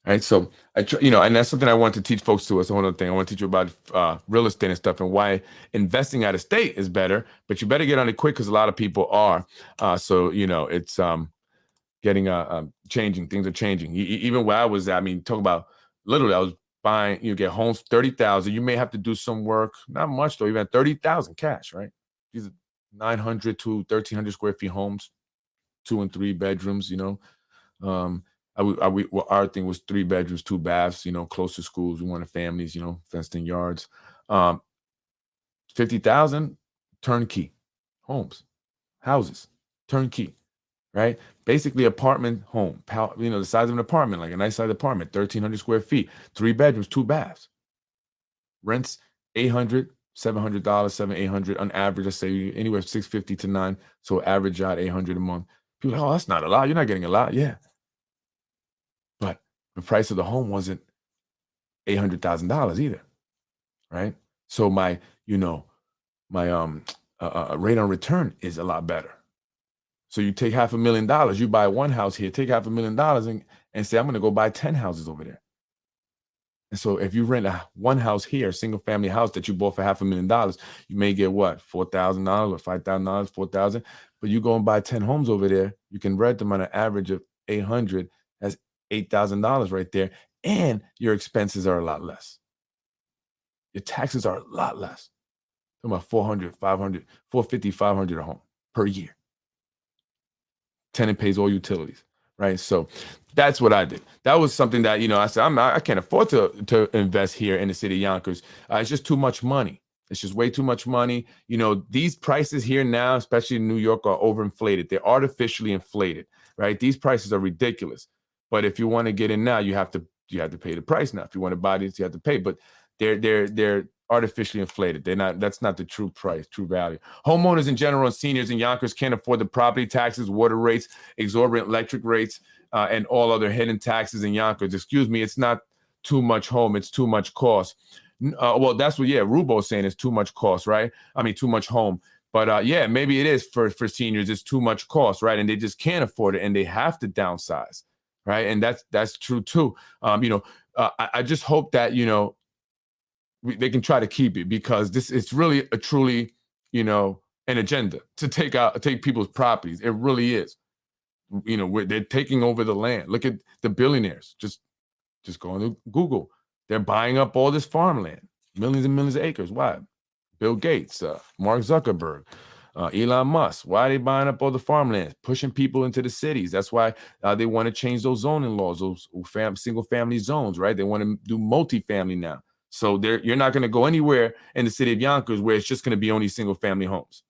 All right, so and that's something I want to teach folks too. It's a whole other thing. I want to teach you about real estate and stuff and why investing out of state is better. But you better get on it quick because a lot of people are. So it's changing. Things are changing. Even where I was at, I mean, talk about literally, I was buying. You get homes 30,000. You may have to do some work, not much though. Even 30,000 cash, right? These are 900 to 1,300 square feet homes, 2 and 3 bedrooms. Our thing was 3 bedrooms, 2 baths, close to schools. We wanted families, fenced in yards. 50,000 turnkey homes, houses, turnkey, right? Basically apartment home, the size of an apartment, like a nice size apartment, 1,300 square feet, 3 bedrooms, 2 baths. Rents $800, $700, $800 on average. I say anywhere $650 to $900. So average out $800 a month. People are like, oh, that's not a lot. You're not getting a lot. Yeah. But the price of the home wasn't $800,000 either, right? So my rate on return is a lot better. So you take $500,000, you buy one house here, take $500,000 and say, I'm going to go buy 10 houses over there. And so if you rent one house here, single family house that you bought for $500,000, you may get what, $4,000 or $5,000, $4,000. But you go and buy 10 homes over there, you can rent them on an average of $800. That's $8,000 right there. And your expenses are a lot less. Your taxes are a lot less. Talking about $400, $500, $450, $500 a home per year. Tenant pays all utilities, right? So that's what I did. That was something that, I said, I can't afford to invest here in the city of Yonkers. It's just too much money. It's just way too much money. These prices here now, especially in New York, are overinflated. They're artificially inflated, right? These prices are ridiculous. But if you want to get in now, you have to pay the price now. If you want to buy these, you have to pay. But they're artificially inflated. That's not the true price, true value. Homeowners in general and seniors in Yonkers can't afford the property taxes, water rates, exorbitant electric rates, and all other hidden taxes in Yonkers. Excuse me, it's not too much home, it's too much cost. Well, that's what, Rubo's saying, it's too much cost, right? I mean, too much home. But maybe it is for seniors, it's too much cost, right? And they just can't afford it and they have to downsize, right? And that's true too. I just hope that, they can try to keep it, because it's really a truly, an agenda to take people's properties. It really is. They're taking over the land. Look at the billionaires. Just go on Google. They're buying up all this farmland, millions and millions of acres. Why? Bill Gates, Mark Zuckerberg, Elon Musk. Why are they buying up all the farmland, pushing people into the cities? That's why they want to change those zoning laws, those single family zones, right? They want to do multifamily now. So you're not going to go anywhere in the city of Yonkers where it's just going to be only single family homes.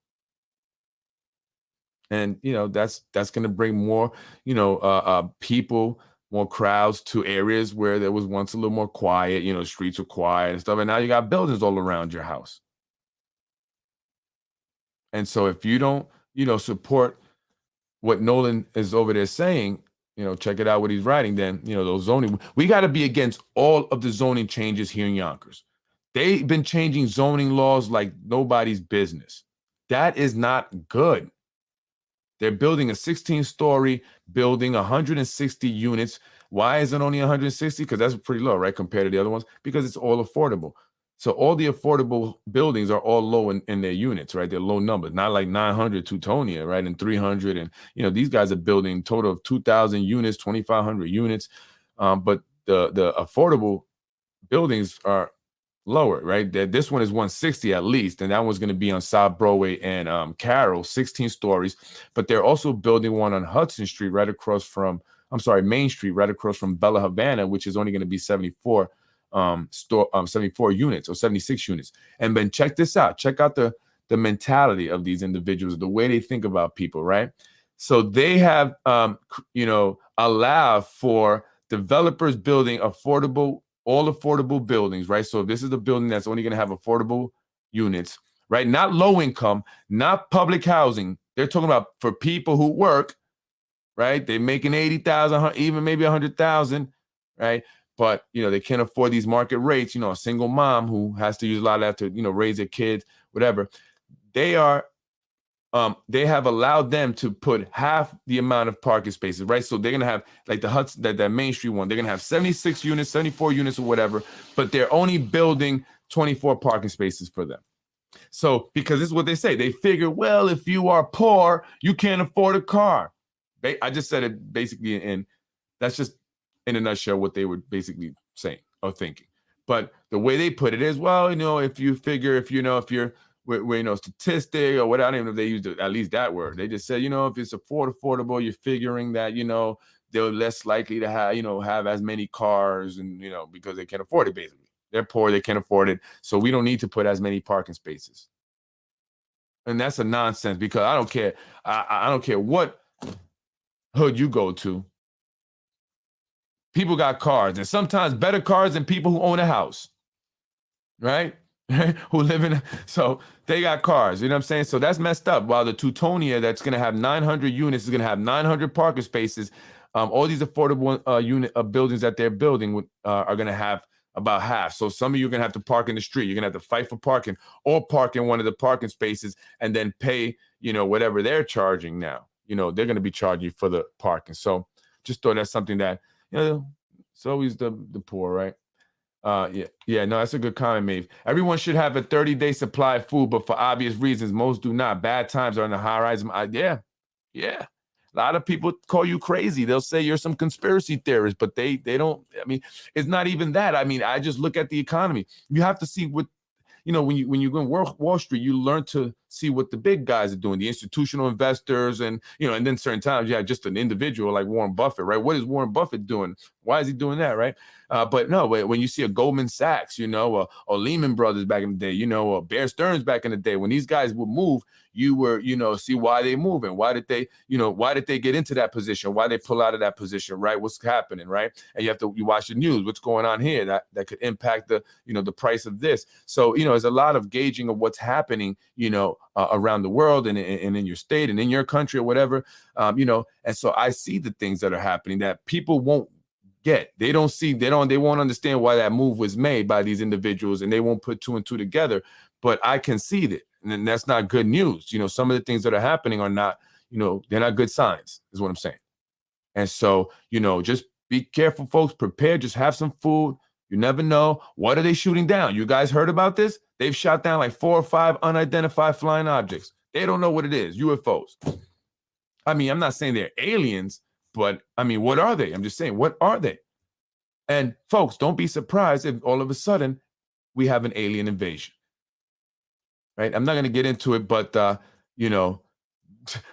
And, that's going to bring more, people, more crowds to areas where there was once a little more quiet, streets were quiet and stuff. And now you got buildings all around your house. And so if you don't, support what Nolan is over there saying, check it out what he's writing, then, those zoning, we got to be against all of the zoning changes here in Yonkers. They've been changing zoning laws like nobody's business. That is not good. They're building a 16-story building, 160 units. Why is it only 160? Because that's pretty low, right, compared to the other ones? Because it's all affordable. So all the affordable buildings are all low in their units, right? They're low numbers, not like 900 Teutonia, right? And 300. And, these guys are building a total of 2,000 units, 2,500 units. But the affordable buildings are lower, right? This one is 160 at least. And that one's going to be on South Broadway and Carroll, 16 stories. But they're also building one on Hudson Street Main Street, right across from Bella Havana, which is only going to be 74 units or 76 units. And then check this out. Check out the the mentality of these individuals, the way they think about people, right? So they have, allowed for developers building all affordable buildings, right? So if this is a building that's only going to have affordable units, right? Not low income, not public housing. They're talking about for people who work, right? They're making 80,000, even maybe 100,000, right? But, they can't afford these market rates. A single mom who has to use a lot of that to, raise their kids, whatever. They have allowed them to put half the amount of parking spaces, right? So they're going to have like the Hudson, that Main Street one, they're going to have 76 units, 74 units or whatever, but they're only building 24 parking spaces for them. So, because this is what they say, they figure, well, if you are poor, you can't afford a car. I just said it basically, and that's just in a nutshell what they were basically saying or thinking. But the way they put it is, well, if you figure, if you're statistic or what, I don't even know if they used at least that word. They just said, if it's affordable, you're figuring that, they're less likely to have as many cars and, because they can't afford it, basically. They're poor, they can't afford it. So we don't need to put as many parking spaces. And that's a nonsense, because I don't care. I don't care what hood you go to. People got cars, and sometimes better cars than people who own a house, right? Who live in, so they got cars, you know what I'm saying? So that's messed up. While the Teutonia, that's going to have 900 units, is going to have 900 parking spaces. All these affordable buildings that they're building are going to have about half. So some of you are going to have to park in the street. You're going to have to fight for parking, or park in one of the parking spaces and then pay, whatever they're charging now. They're going to be charging you for the parking. So just thought that's something that, it's always the poor, right? No, that's a good comment, Maeve. Everyone should have a 30-day supply of food, but for obvious reasons, most do not. Bad times are on the horizon. Yeah. A lot of people call you crazy. They'll say you're some conspiracy theorist, but they don't. I mean, it's not even that. I mean, I just look at the economy. You have to see what, when you go in Wall Street, you learn to see what the big guys are doing, the institutional investors, and and then certain times you have just an individual like Warren Buffett, right? What is Warren Buffett doing? Why is he doing that, right? But no, when you see a Goldman Sachs, or Lehman Brothers back in the day, or Bear Stearns back in the day, when these guys would move, you were, see why they move and why did they get into that position? Why they pull out of that position, right? What's happening, right? And you watch the news, what's going on here that could impact the, the price of this. So, there's a lot of gauging of what's happening, around the world and in your state and in your country or whatever, and so I see the things that are happening that people won't get. They won't understand why that move was made by these individuals, and they won't put two and two together. But I can see that, and that's not good news. Some of the things that are happening are not, they're not good signs, is what I'm saying. And so, just be careful, folks. Prepare. Just have some food. You never know. What are they shooting down? You guys heard about this? They've shot down like 4 or 5 unidentified flying objects. They don't know what it is. UFOs. I mean, I'm not saying they're aliens, but I mean, what are they? I'm just saying, what are they? And folks, don't be surprised if all of a sudden we have an alien invasion, right? I'm not going to get into it, but,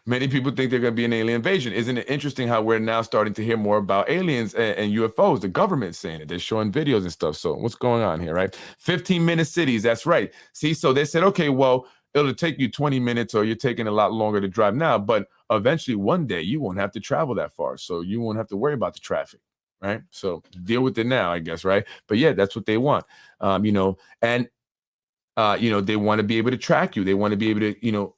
many people think they're going to be an alien invasion. Isn't it interesting how we're now starting to hear more about aliens and UFOs? The government's saying it. They're showing videos and stuff. So what's going on here, right? 15-minute cities. That's right. See, so they said, okay, well, it'll take you 20 minutes or you're taking a lot longer to drive now. But eventually one day you won't have to travel that far. So you won't have to worry about the traffic, right? So deal with it now, I guess, right? But yeah, that's what they want, they want to be able to track you. They want to be able to,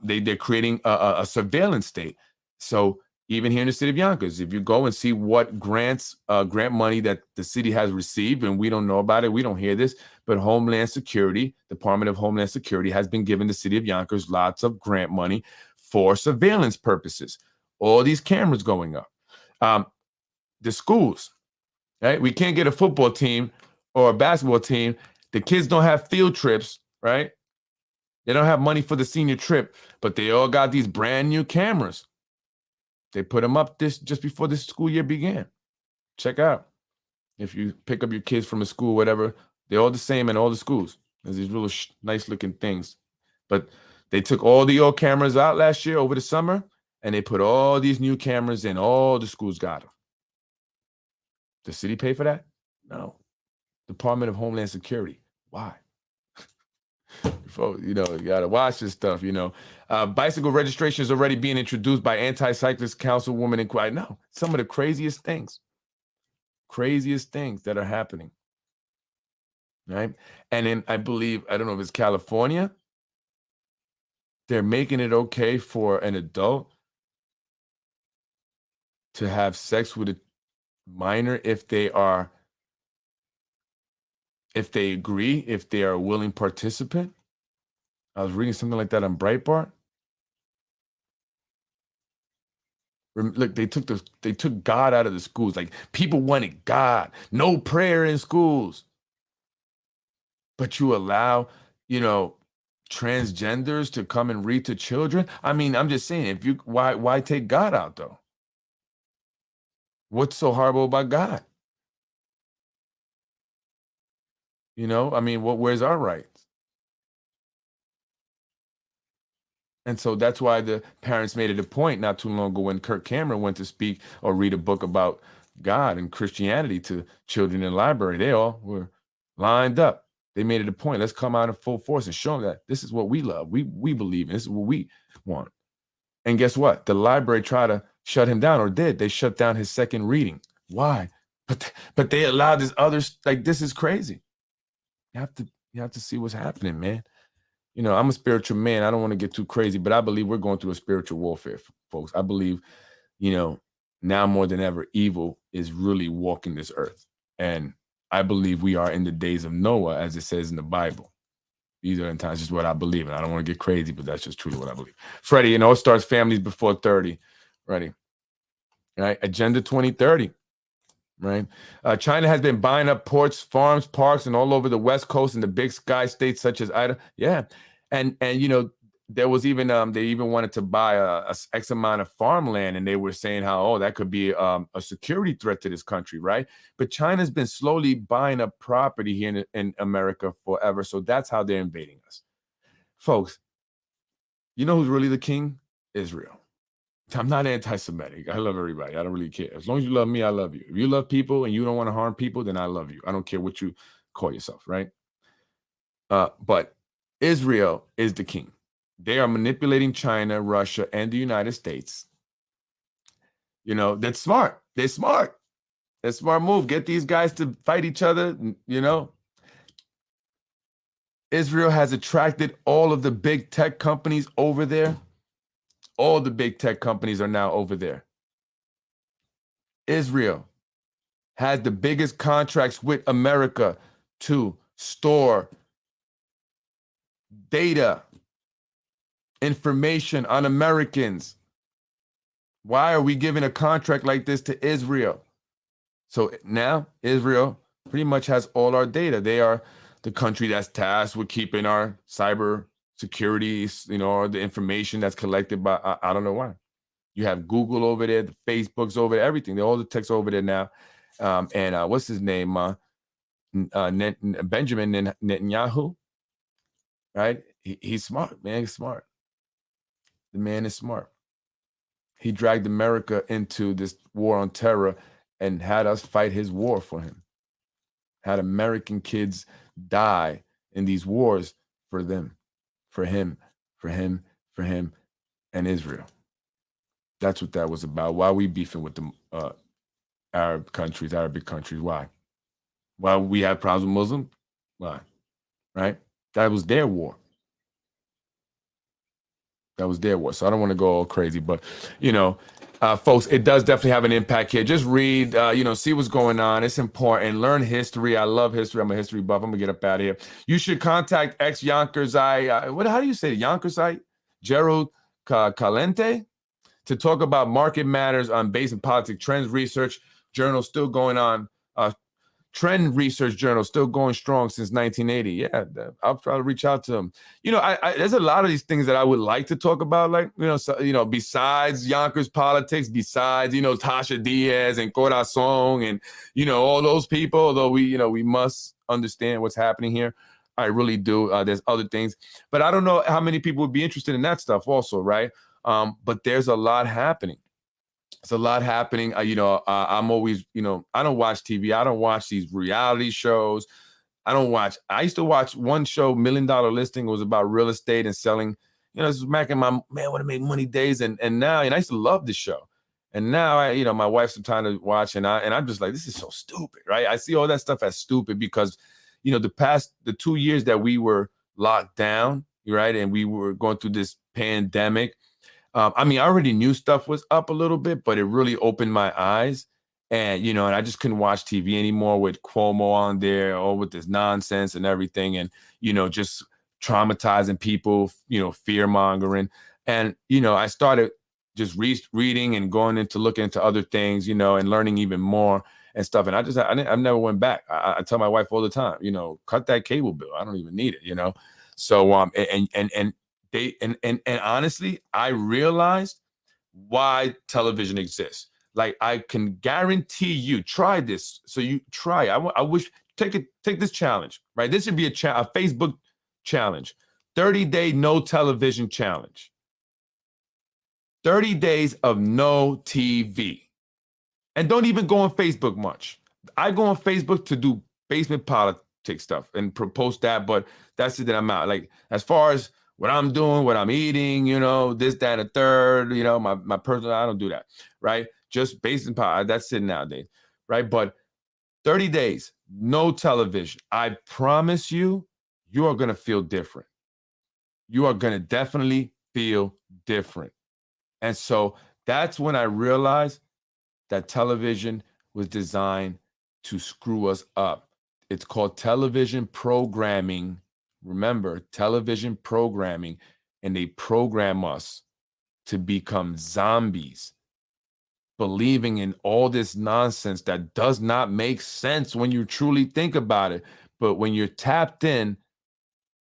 they're creating a surveillance state. So even here in the city of Yonkers, if you go and see what grant money that the city has received, and we don't know about it, we don't hear this, but Homeland Security, Department of Homeland Security has been giving the city of Yonkers lots of grant money for surveillance purposes. All these cameras going up. The schools, right? We can't get a football team or a basketball team. The kids don't have field trips, right? They don't have money for the senior trip, but they all got these brand new cameras. They put them up just before the school year began. Check out. If you pick up your kids from a school, whatever, they're all the same in all the schools. There's these little nice looking things. But they took all the old cameras out last year over the summer, and they put all these new cameras in. All the schools got them. The city pay for that? No. Department of Homeland Security. Why? folks, you gotta watch this stuff. Bicycle registration is already being introduced by anti-cyclist councilwoman in quiet. No, some of the craziest things that are happening, right? And then I believe, I don't know if it's California, they're making it okay for an adult to have sex with a minor if they agree, if they are a willing participant. I was reading something like that on Breitbart. Look, they took God out of the schools. Like, people wanted God, no prayer in schools. But you allow, transgenders to come and read to children. I mean, I'm just saying, why take God out though? What's so horrible about God? I mean, where's our rights? And so that's why the parents made it a point not too long ago when Kirk Cameron went to speak or read a book about God and Christianity to children in the library. They all were lined up. They made it a point. Let's come out in full force and show them that this is what we love. We believe in. This is what we want. And guess what? The library tried to shut him down, or did. They shut down his second reading. Why? But they allowed this other, like, this is crazy. You have to see what's happening, man. I'm a spiritual man. I don't want to get too crazy, but I believe we're going through a spiritual warfare, folks. I believe, now more than ever, evil is really walking this earth. And I believe we are in the days of Noah, as it says in the Bible. These are in times, just what I believe. And I don't want to get crazy, but that's just truly what I believe. Freddy, it starts families before 30. Ready? Right? Agenda 2030. Right? China has been buying up ports, farms, parks, and all over the West Coast and the big sky states such as Idaho. Yeah. And there was even, they even wanted to buy a X amount of farmland, and they were saying how, that could be a security threat to this country, right? But China's been slowly buying up property here in America forever. So that's how they're invading us. Folks, you know who's really the king? Israel. I'm not anti-Semitic. I love everybody. I don't really care. As long as you love me, I love you. If you love people and you don't want to harm people, then I love you. I don't care what you call yourself, right? But Israel is the king. They are manipulating China, Russia, and the United States. That's smart. They're smart. That's a smart move. Get these guys to fight each other, Israel has attracted all of the big tech companies over there. All the big tech companies are now over there. Israel has the biggest contracts with America to store data, information on Americans. Why are we giving a contract like this to Israel? So now Israel pretty much has all our data. They are the country that's tasked with keeping our cyber security, the information that's collected by, I don't know why. You have Google over there, the Facebook's over there, everything. All the tech's over there now. And what's his name? Benjamin Netanyahu, right? He's smart, man. He's smart. The man is smart. He dragged America into this war on terror and had us fight his war for him. Had American kids die in these wars for them. For him, and Israel. That's what that was about. Why are we beefing with the Arabic countries? Why? Why we have problems with Muslims? Why? Right? That was their war. So I don't want to go all crazy, but folks, it does definitely have an impact here. Just read, see what's going on. It's important. Learn history. I love history. I'm a history buff. I'm gonna get up out of here. You should contact ex-Yonkers-I, how do you say it? Yonkers-I? Gerald Calente to talk about market matters on base and politics trends research journal still going on. Trend research journal still going strong since 1980. Yeah, I'll try to reach out to them. There's a lot of these things that I would like to talk about, like, besides Yonkers politics, besides, Tasha Diaz and Corazon and, all those people, although we must understand what's happening here. I really do. There's other things, but I don't know how many people would be interested in that stuff also, right? But there's a lot happening. It's a lot happening. I'm always, I don't watch TV. I don't watch these reality shows. I don't watch. I used to watch one show, $1 Million Listing. It was about real estate and selling. You know, this was back in my, man, want to make money days. And now, and I used to love this show. And now, I, you know, my wife's sometimes to watch, and I'm just like, this is so stupid, right? I see all that stuff as stupid because, you know, the 2 years that we were locked down, right, and we were going through this pandemic. I mean, I already knew stuff was up a little bit, but it really opened my eyes. And, you know, and I just couldn't watch TV anymore with Cuomo on there, or with this nonsense and everything. And, you know, just traumatizing people, you know, fear mongering. And, you know, I started just reading and going into looking into other things, you know, and learning even more and stuff. And I never went back. I tell my wife all the time, you know, cut that cable bill. I don't even need it, you know? So, and honestly, I realized why television exists. Like, I can guarantee you, try this. So you try. I wish, take this challenge, right? This should be a Facebook challenge, 30-day no television challenge. 30 days of no TV. And don't even go on Facebook much. I go on Facebook to do basement politics stuff and post that, but that's it, that I'm out. Like, as far as what I'm doing, what I'm eating, you know, this, that, and the third, you know, my personal, I don't do that, right? Just basement politics, that's it nowadays, right? But 30 days, no television. I promise you, you are going to feel different. You are going to definitely feel different. And so that's when I realized that television was designed to screw us up. It's called television programming. Remember, television programming, and they program us to become zombies, believing in all this nonsense that does not make sense when you truly think about it. But when you're tapped in,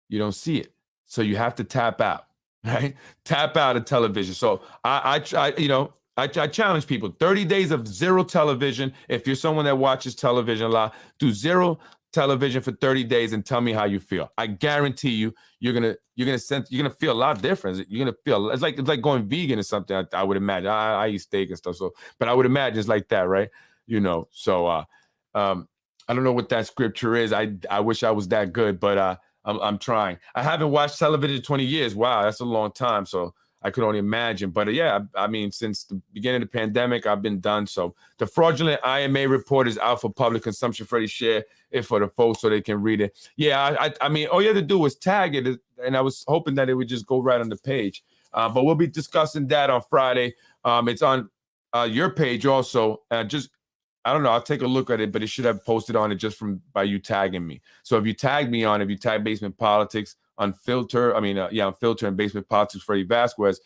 you don't see it. So you have to tap out. Right? Tap out of television. So I challenge people, 30 days of zero television. If you're someone that watches television a lot, do zero television for 30 days and tell me how you feel. I guarantee you, you're gonna feel a lot different. You're gonna feel it's like going vegan or something. I would imagine. I eat steak and stuff, so but I would imagine it's like that, right? You know, so I don't know what that scripture is. I wish I was that good, but I'm trying. I haven't watched television in 20 years. Wow, that's a long time. So I could only imagine. But yeah, I mean, since the beginning of the pandemic, I've been done. So the fraudulent IMA report is out for public consumption. Freddy, share it for the folks so they can read it. Yeah, I mean, all you have to do is tag it. And I was hoping that it would just go right on the page. But we'll be discussing that on Friday. It's on your page also. I don't know. I'll take a look at it, but it should have posted on it just by you tagging me. So if you tag me on, if you tag Basement Politics, Unfiltered, Unfiltered and Basement Politics, Freddy Vasquez,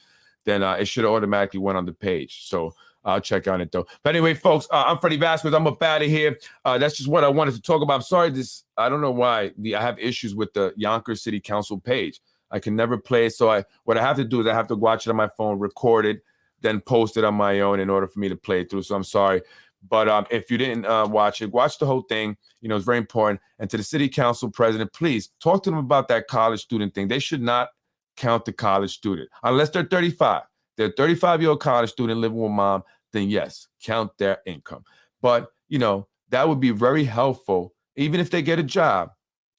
then it should automatically went on the page. So I'll check on it though. But anyway, folks, I'm Freddy Vasquez. I'm up out of here. That's just what I wanted to talk about. I'm sorry, I don't know why I have issues with the Yonkers City Council page. I can never play it. So what I have to do is I have to watch it on my phone, record it, then post it on my own in order for me to play it through. So I'm sorry. But if you didn't watch it, watch the whole thing. You know, it's very important. And to the city council president, please talk to them about that college student thing. They should not count the college student unless they're 35. They're a 35-year-old college student living with mom. Then yes, count their income. But you know, that would be very helpful. Even if they get a job,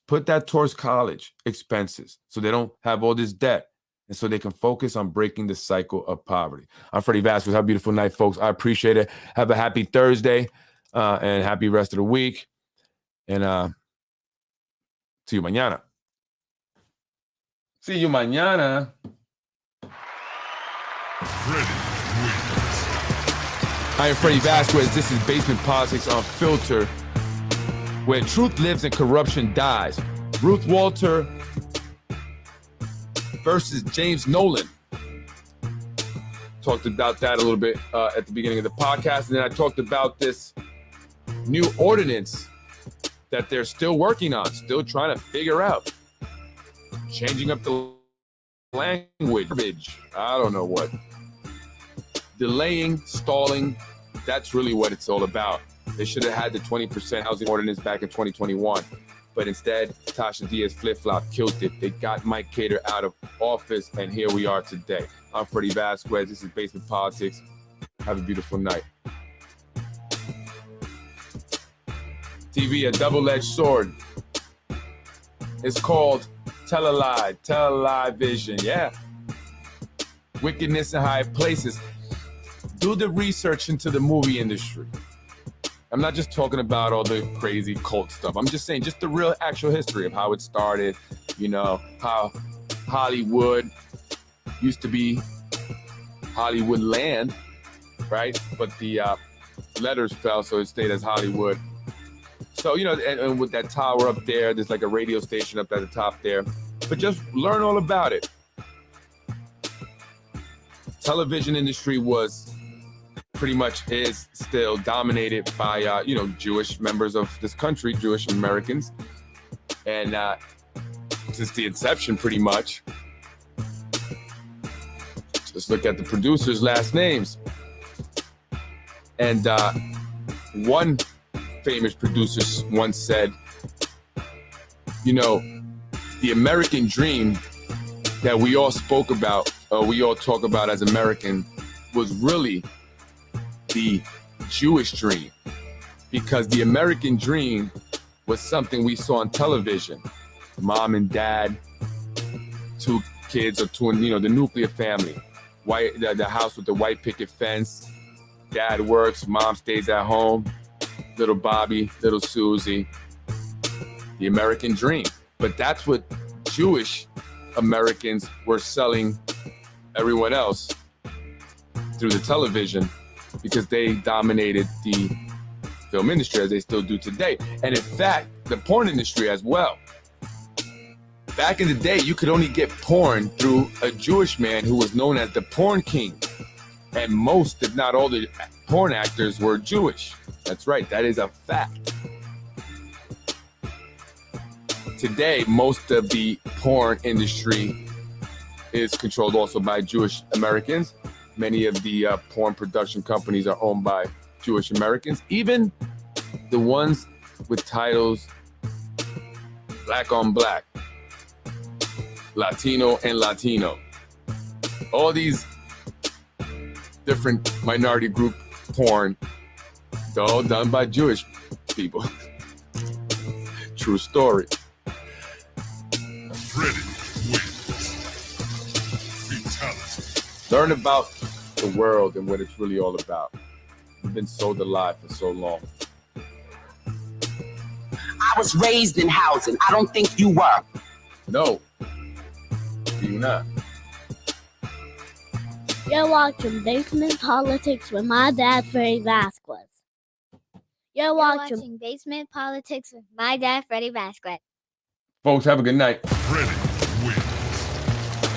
put that towards college expenses so they don't have all this debt. And so they can focus on breaking the cycle of poverty. I'm Freddy Vasquez. Have a beautiful night, folks. I appreciate it. Have a happy Thursday and happy rest of the week. And see you mañana. See you mañana. Freddy wins. I am Freddy Vasquez. This is Basement Politics Unfiltered, where truth lives and corruption dies. Ruth Walter versus James Nolan. Talked about that a little bit at the beginning of the podcast. And then I talked about this new ordinance that they're still working on, still trying to figure out. Changing up the language. I don't know what. Delaying, stalling. That's really what it's all about. They should have had the 20% housing ordinance back in 2021. But instead, Tasha Diaz flip-flop killed it. They got Mike Cater out of office, and here we are today. I'm Freddy Vasquez. This is Basement Politics. Have a beautiful night. TV, a double-edged sword. It's called Television. Yeah. Wickedness in High Places. Do the research into the movie industry. I'm not just talking about all the crazy cult stuff. I'm just saying just the real actual history of how it started, you know, how Hollywood used to be Hollywood Land, right? But the letters fell, so it stayed as Hollywood. So, you know, and with that tower up there, there's like a radio station up at the top there. But just learn all about it. Television industry was pretty much is still dominated by, you know, Jewish members of this country, Jewish Americans. And since the inception, pretty much. Just look at the producers' last names. And one famous producer once said, you know, the American dream that we all spoke about, we all talk about as American, was really the Jewish dream, because the American dream was something we saw on television. Mom and dad, two kids, or two, you know, the nuclear family, the house with the white picket fence. Dad works, mom stays at home. Little Bobby, little Susie. The American dream. But that's what Jewish Americans were selling everyone else through the television, because they dominated the film industry, as they still do today. And in fact, the porn industry as well. Back in the day, you could only get porn through a Jewish man who was known as the porn king. And most, if not all, the porn actors were Jewish. That's right, that is a fact. Today, most of the porn industry is controlled also by Jewish Americans. Many of the porn production companies are owned by Jewish Americans. Even the ones with titles Black on Black, Latino and Latino. All these different minority group porn, they're all done by Jewish people. True story. Freddy wins. Fatality. Learn about the world and what it's really all about. We've been sold a lie for so long. I was raised in housing. I don't think you were. No, you're not. You're watching Basement Politics with my dad, Freddy Vasquez. You're watching Basement Politics with my dad, Freddy Vasquez. Folks, have a good night. Freddy wins.